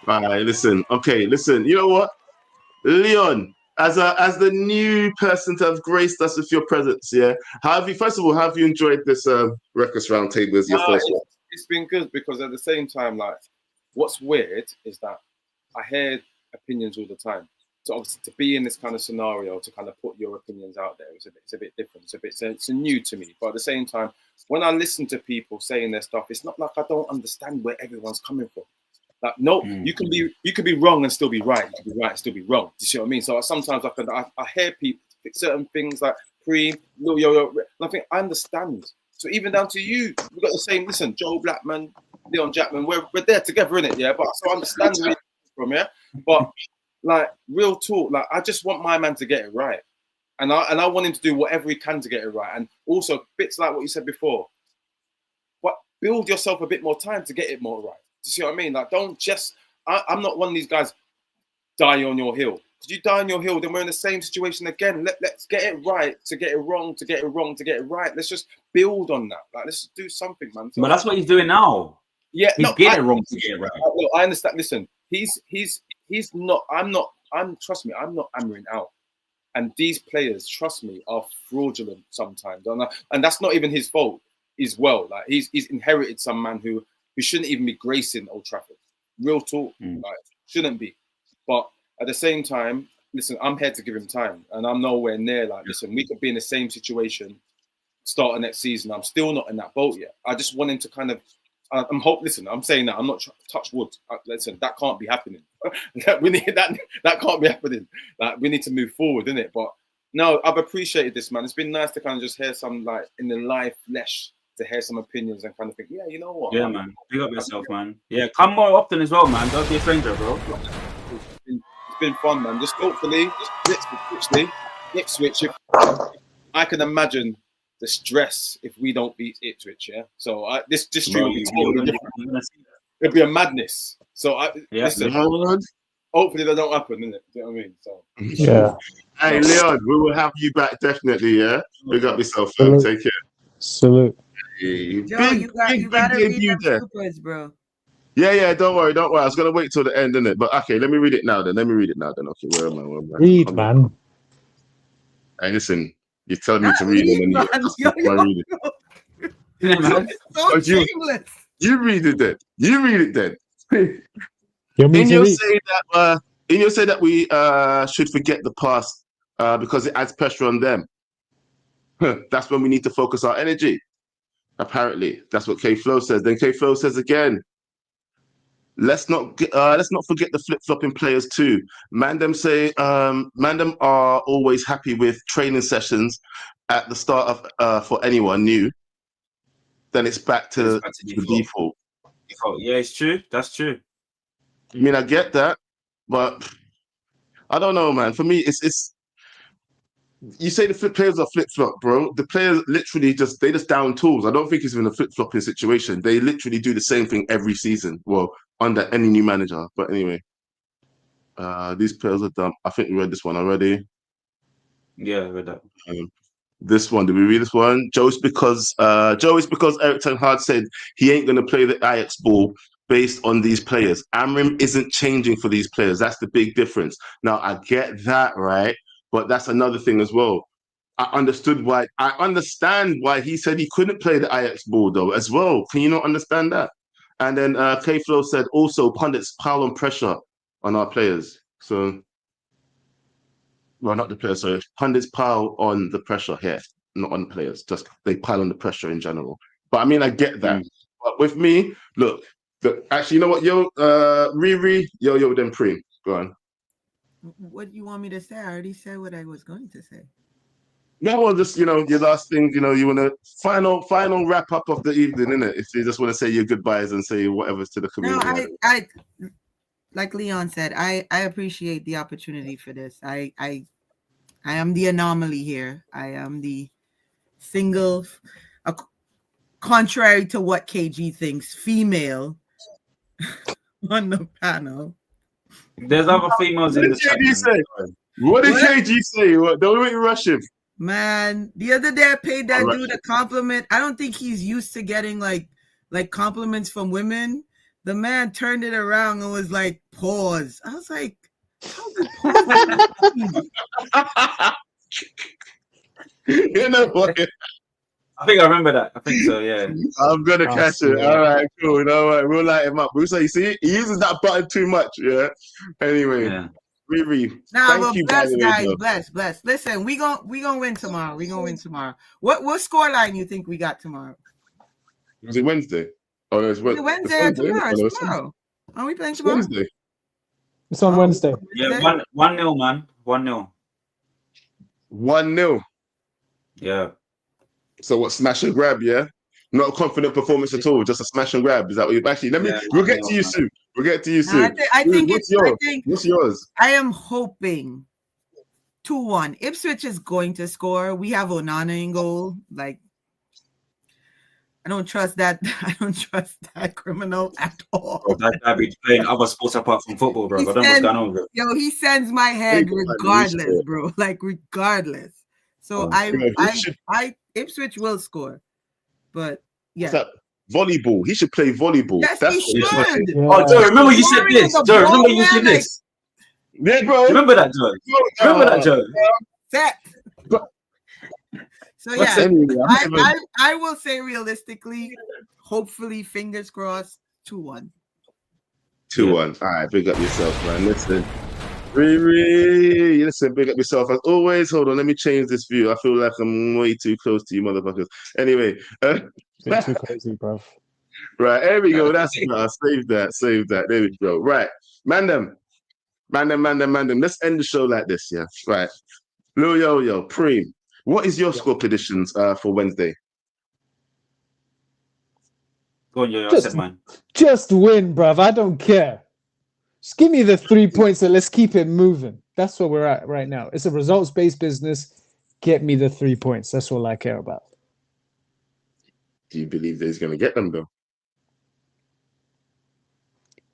Right, listen. Okay, listen. You know what? Leon, as the new person to have graced us with your presence, yeah. First of all, have you enjoyed this Records Roundtable as your first one? It's been good because at the same time, like, what's weird is that I hear opinions all the time. to be in this kind of scenario, to kind of put your opinions out there, it's a bit different. It's new to me. But at the same time, when I listen to people saying their stuff, it's not like I don't understand where everyone's coming from. Like, no, you can be wrong and still be right. You can be right and still be wrong. Do you see what I mean? So sometimes I hear people certain things like Preem, yo, and I think I understand. So even down to you, we've got the same. Listen, Joe Blackman, Leon Jackman, we're there together, innit? Yeah, but so I understand where you're from, yeah. But like real talk, like I just want my man to get it right, and I want him to do whatever he can to get it right. And also bits like what you said before, but build yourself a bit more time to get it more right. Do you see what I mean? Like, don't just. I'm not one of these guys. Die on your hill. If you die on your hill, then we're in the same situation again. Let's get it right to get it wrong, to get it wrong, to get it right. Let's just build on that. Like, let's just do something, man. But that's what he's doing now. Yeah, he's getting it wrong to get it right. I understand. Listen, he's not. Trust me, I'm not hammering out. And these players, trust me, are fraudulent sometimes, and that's not even his fault as well. Like he's inherited some man who shouldn't even be gracing Old Trafford. Real talk, like shouldn't be. But at the same time, listen, I'm here to give him time, and I'm nowhere near like. Listen, we could be in the same situation start of next season. I'm still not in that boat yet. I just want him to kind of. Listen, I'm saying that I'm not touch wood. Listen, that can't be happening. We need that. That can't be happening. Like we need to move forward, innit? But no, I've appreciated this, man. It's been nice to kind of just hear some like in the live flesh. To hear some opinions and kind of think, yeah, you know what? Yeah, man. Big up yourself, man. Yeah, come more often as well, man. Don't be a stranger, bro. It's been fun, man. Just hopefully, Ipswich. I can imagine the stress if we don't beat Ipswich, yeah. So this stream will be totally different. It'll be a madness. So listen. Hopefully that don't happen, innit? Do you know what I mean? So yeah. Hey, Leon, we will have you back definitely. Yeah, big up yourself, fam. Take care. Salute. Joe, you gotta read them supers, bro. Yeah, don't worry. I was gonna wait till the end, innit? But okay, let me read it now then. Okay, where am I? Read, man. Hey, listen, you're telling me to read it, and so shameless. You read it then. In your say that we should forget the past because it adds pressure on them. That's when we need to focus our energy. Apparently, that's what K Flow says. Then K Flow says again, let's not forget the flip-flopping players too. Mandem are always happy with training sessions at the start of for anyone new. Then it's back to the default. Yeah, it's true. That's true. I mean, I get that, but I don't know, man. For me, it's. You say the players are flip-flop, bro. The players literally just down tools. I don't think it's even a flip-flopping situation. They literally do the same thing every season. Well, under any new manager. But anyway, these players are dumb. I think we read this one already. Yeah, I read that. This one, did we read this one? Joe is because Erik ten Hag said he ain't going to play the Ajax ball based on these players. Amorim isn't changing for these players. That's the big difference. Now, I get that, right? But that's another thing as well. I understand why he said he couldn't play the Ajax ball though as well. Can you not understand that? And then K Flow said also pundits pile on pressure on our players. So, well, not the players. Sorry, pundits pile on the pressure here, not on players. Just they pile on the pressure in general. But I mean, I get that. But with me, look. Actually, you know what, Riri, then Preem. Go on. What do you want me to say? I already said what I was going to say. No, well, just your last thing. You want to final wrap up of the evening, innit? If you just want to say your goodbyes and say whatever to the community. No, I like Leon said, I appreciate the opportunity for this. I am the anomaly here. I am the single, contrary to what KG thinks, female on the panel. There's other females in the chat. What did KG say? Don't let me rush him. Man, the other day I paid that dude a compliment. I don't think he's used to getting like compliments from women. The man turned it around and was like, pause. I was like, how do pause? You know what? I think I remember that. I think so, yeah. I'm gonna catch it. All right, cool. All right, we'll light him up. We'll say, see, he uses that button too much, yeah. Anyway, Riri, Nah, thank but you, by bless, the way, guys. though. Bless. Listen, we gonna win tomorrow. We gonna win tomorrow. What score line you think we got tomorrow? Was it Wednesday? Oh, no, it's Wednesday or tomorrow? Oh, no, Tomorrow. Are we playing it's tomorrow? Wednesday. It's on Wednesday. Yeah, 1-0, man. 1-0. 1-0. Yeah. So what? Smash and grab, yeah. Not a confident performance at all. Just a smash and grab. Is that what you actually? We'll get to you soon. We'll get to you soon. I think what's yours? I am hoping 2-1. Ipswich is going to score. We have Onana in goal. Like, I don't trust that. I don't trust that criminal at all. Bro, that guy be playing other sports apart from football, bro. I don't know what's going on with it. Yo, he sends my head regardless, bro. Like, regardless. So Ipswich will score. But yeah. Volleyball. He should play volleyball. Yes, That's he should. Yeah. Oh, Joe, remember you said this. Joe, remember you said this. Yeah, bro. Remember that, Joe. Remember that, Joe. Set. So yeah, I will say realistically, hopefully, fingers crossed, 2-1. 2-1. All right, big up yourself, man. Listen. Listen, big up yourself as always. Hold on, let me change this view. I feel like I'm way too close to you motherfuckers. Anyway, bit too crazy, bro. Right, there we go. That's save that. There we go. Right, Mandem. Let's end the show like this, yeah. Right, Lil Yo, Preem. What is your score predictions for Wednesday? Go on, Yo, I said mine. Just win, bruv. I don't care. Just give me the 3 points and let's keep it moving. That's where we're at right now. It's a results-based business. Get me the 3 points. That's all I care about. Do you believe that he's going to get them, though?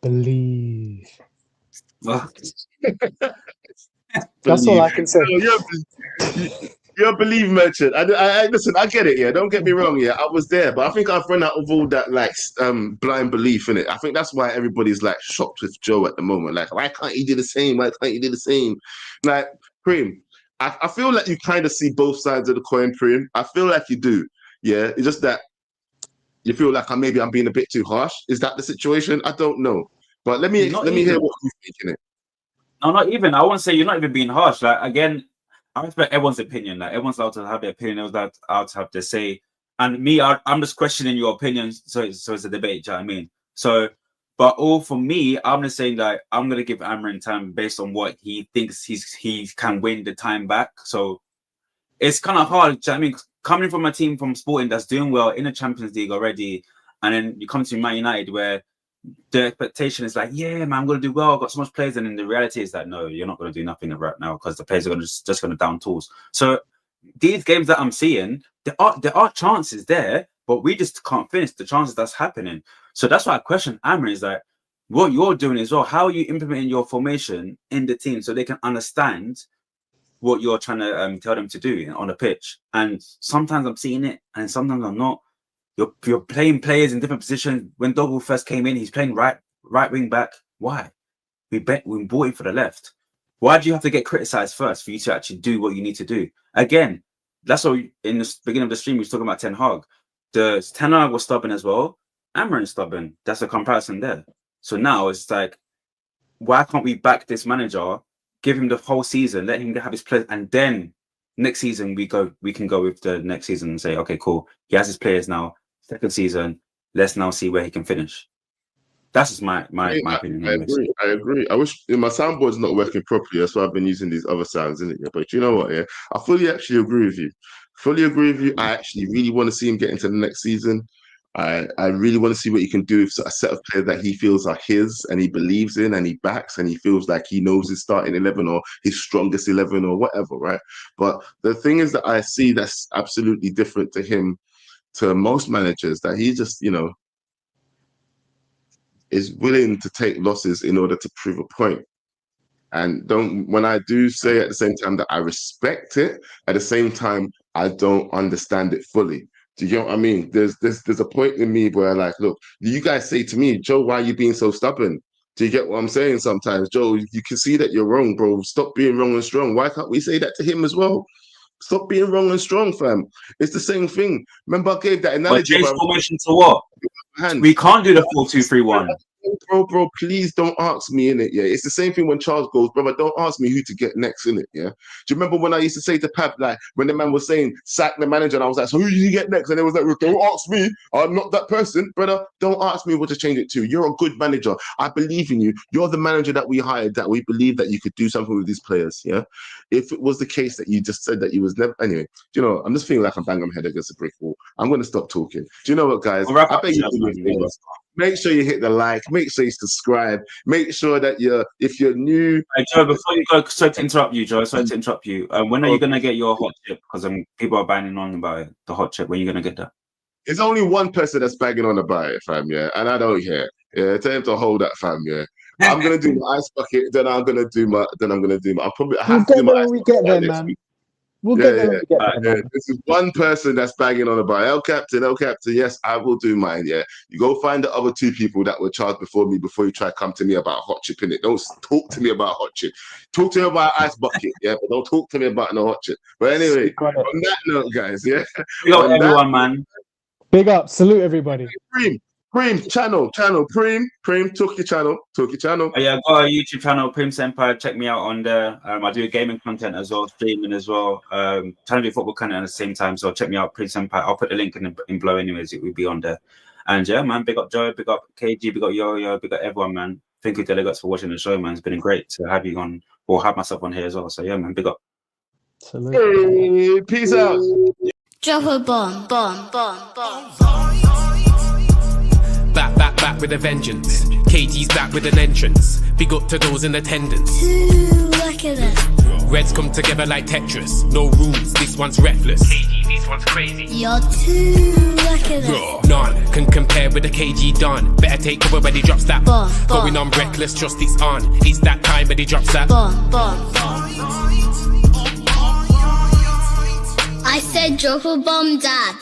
Believe. That's all I can say. You're a believe merchant. I listen. I get it. Yeah, don't get me wrong. Yeah, I was there, but I think I've run out of all that blind belief in it. I think that's why everybody's like shocked with Joe at the moment. Like, why can't he do the same? Why can't he do the same? Like, Preem, I feel like you kind of see both sides of the coin, Preem. I feel like you do. Yeah, it's just that you feel like I'm being a bit too harsh. Is that the situation? I don't know. But let me hear what you think in it. No, not even. I won't say you're not even being harsh. Like, again, I respect everyone's opinion. Like, everyone's allowed to have their opinion. Everyone's allowed to have their say. And me, I'm just questioning your opinion. So it's a debate. Do you know what I mean? So, but all for me, I'm just saying that I'm gonna give Amorim time based on what he thinks he can win the time back. So it's kind of hard. Do you know what I mean? Coming from a team from Sporting that's doing well in the Champions League already, and then you come to Man United where the expectation is like, yeah, man, I'm going to do well. I've got so much players. And then the reality is that, no, you're not going to do nothing right now because the players are just going to down tools. So these games that I'm seeing, there are chances there, but we just can't finish the chances that's happening. So that's why I question Amorim is like, what you're doing as well, how are you implementing your formation in the team so they can understand what you're trying to tell them to do on the pitch? And sometimes I'm seeing it and sometimes I'm not. You're playing players in different positions. When Dogle first came in, he's playing right wing back. Why? We bought him for the left. Why do you have to get criticised first for you to actually do what you need to do? Again, that's what in the beginning of the stream we was talking about Ten Hag. Ten Hag was stubborn as well. Amorim's stubborn. That's a comparison there. So now it's like, why can't we back this manager, give him the whole season, let him have his players, and then next season we can go with the next season and say, okay, cool. He has his players now. Second season, let's now see where he can finish. That's just my opinion. I agree. I wish my soundboard's not working properly. That's why I've been using these other sounds, isn't it? But you know what? Yeah, I fully actually agree with you. I actually really want to see him get into the next season. I really want to see what he can do with a set of players that he feels are his and he believes in and he backs and he feels like he knows his starting 11 or his strongest 11 or whatever, right? But the thing is that I see that's absolutely different to him, to most managers, that he just, is willing to take losses in order to prove a point. And when I do say at the same time that I respect it, at the same time, I don't understand it fully. Do you get what I mean? There's a point in me where look, you guys say to me, Joe, why are you being so stubborn? Do you get what I'm saying sometimes? Joe, you can see that you're wrong, bro. Stop being wrong and strong. Why can't we say that to him as well? Stop being wrong and strong, fam. It's the same thing. Remember, I gave that analogy. But change formation to what? We can't do the 4-2-3-1. Bro, please don't ask me in it. Yeah, it's the same thing when Charles goes, brother. Don't ask me who to get next in it. Yeah, do you remember when I used to say to Pep, like when the man was saying sack the manager, and I was like, so who do you get next? And it was like, don't ask me. I'm not that person, brother. Don't ask me what to change it to. You're a good manager. I believe in you. You're the manager that we hired. That we believe that you could do something with these players. Yeah. If it was the case that you just said that you was never anyway, do you know? I'm just feeling like I'm banging my head against a brick wall. I'm going to stop talking. Do you know what, guys? I beg you to do me a favor. Make sure you hit the like. Make sure you subscribe. Make sure that if you're new. Hey, Joe, before you go, sorry to interrupt you, Joe. Sorry to interrupt you. When are you gonna get your hot chip? Because people are banging on about it. The hot chip. When are you gonna get that? There's only one person that's banging on about it, fam. Yeah, and I don't care. Yeah, tell him to hold that, fam. Yeah, I'm gonna do my ice bucket. Then I'm gonna do my. I'll probably have to do my. When we get there, man. We'll get there when we get there. This is one person that's banging on about El Captain. Yes, I will do mine. Yeah, you go find the other two people that were charged before me before you try to come to me about hot chip in it. Don't talk to me about hot chip. Talk to me about ice bucket. Yeah, but don't talk to me about no hot chip. But anyway, on that note, guys. Yeah, big up everyone, man. Big up, salute everybody. Preem channel, Preem, talk your channel. Yeah, I've got a YouTube channel, Preem Senpai. Check me out on there. I do gaming content as well, streaming as well. Trying to do football content at the same time. So check me out, Preem Senpai. I'll put the link in below anyways. It will be on there. And yeah, man, big up Joe, big up KG, big up Yo, big up everyone, man. Thank you, delegates, for watching the show, man. It's been great to have you on, or have myself on here as well. So yeah, man, big up. Hey, peace out. Drop a bomb. Back with a vengeance. KG's back with an entrance. Big up to those in attendance. Look at that. Reds come together like Tetris. No rules, this one's reckless. KG, this one's crazy. You're too lucky that. None can compare with the KG done. Better take cover when he drops that. Going on reckless, trust it's on. It's that time when he drops that. I said drop a bomb, Dad.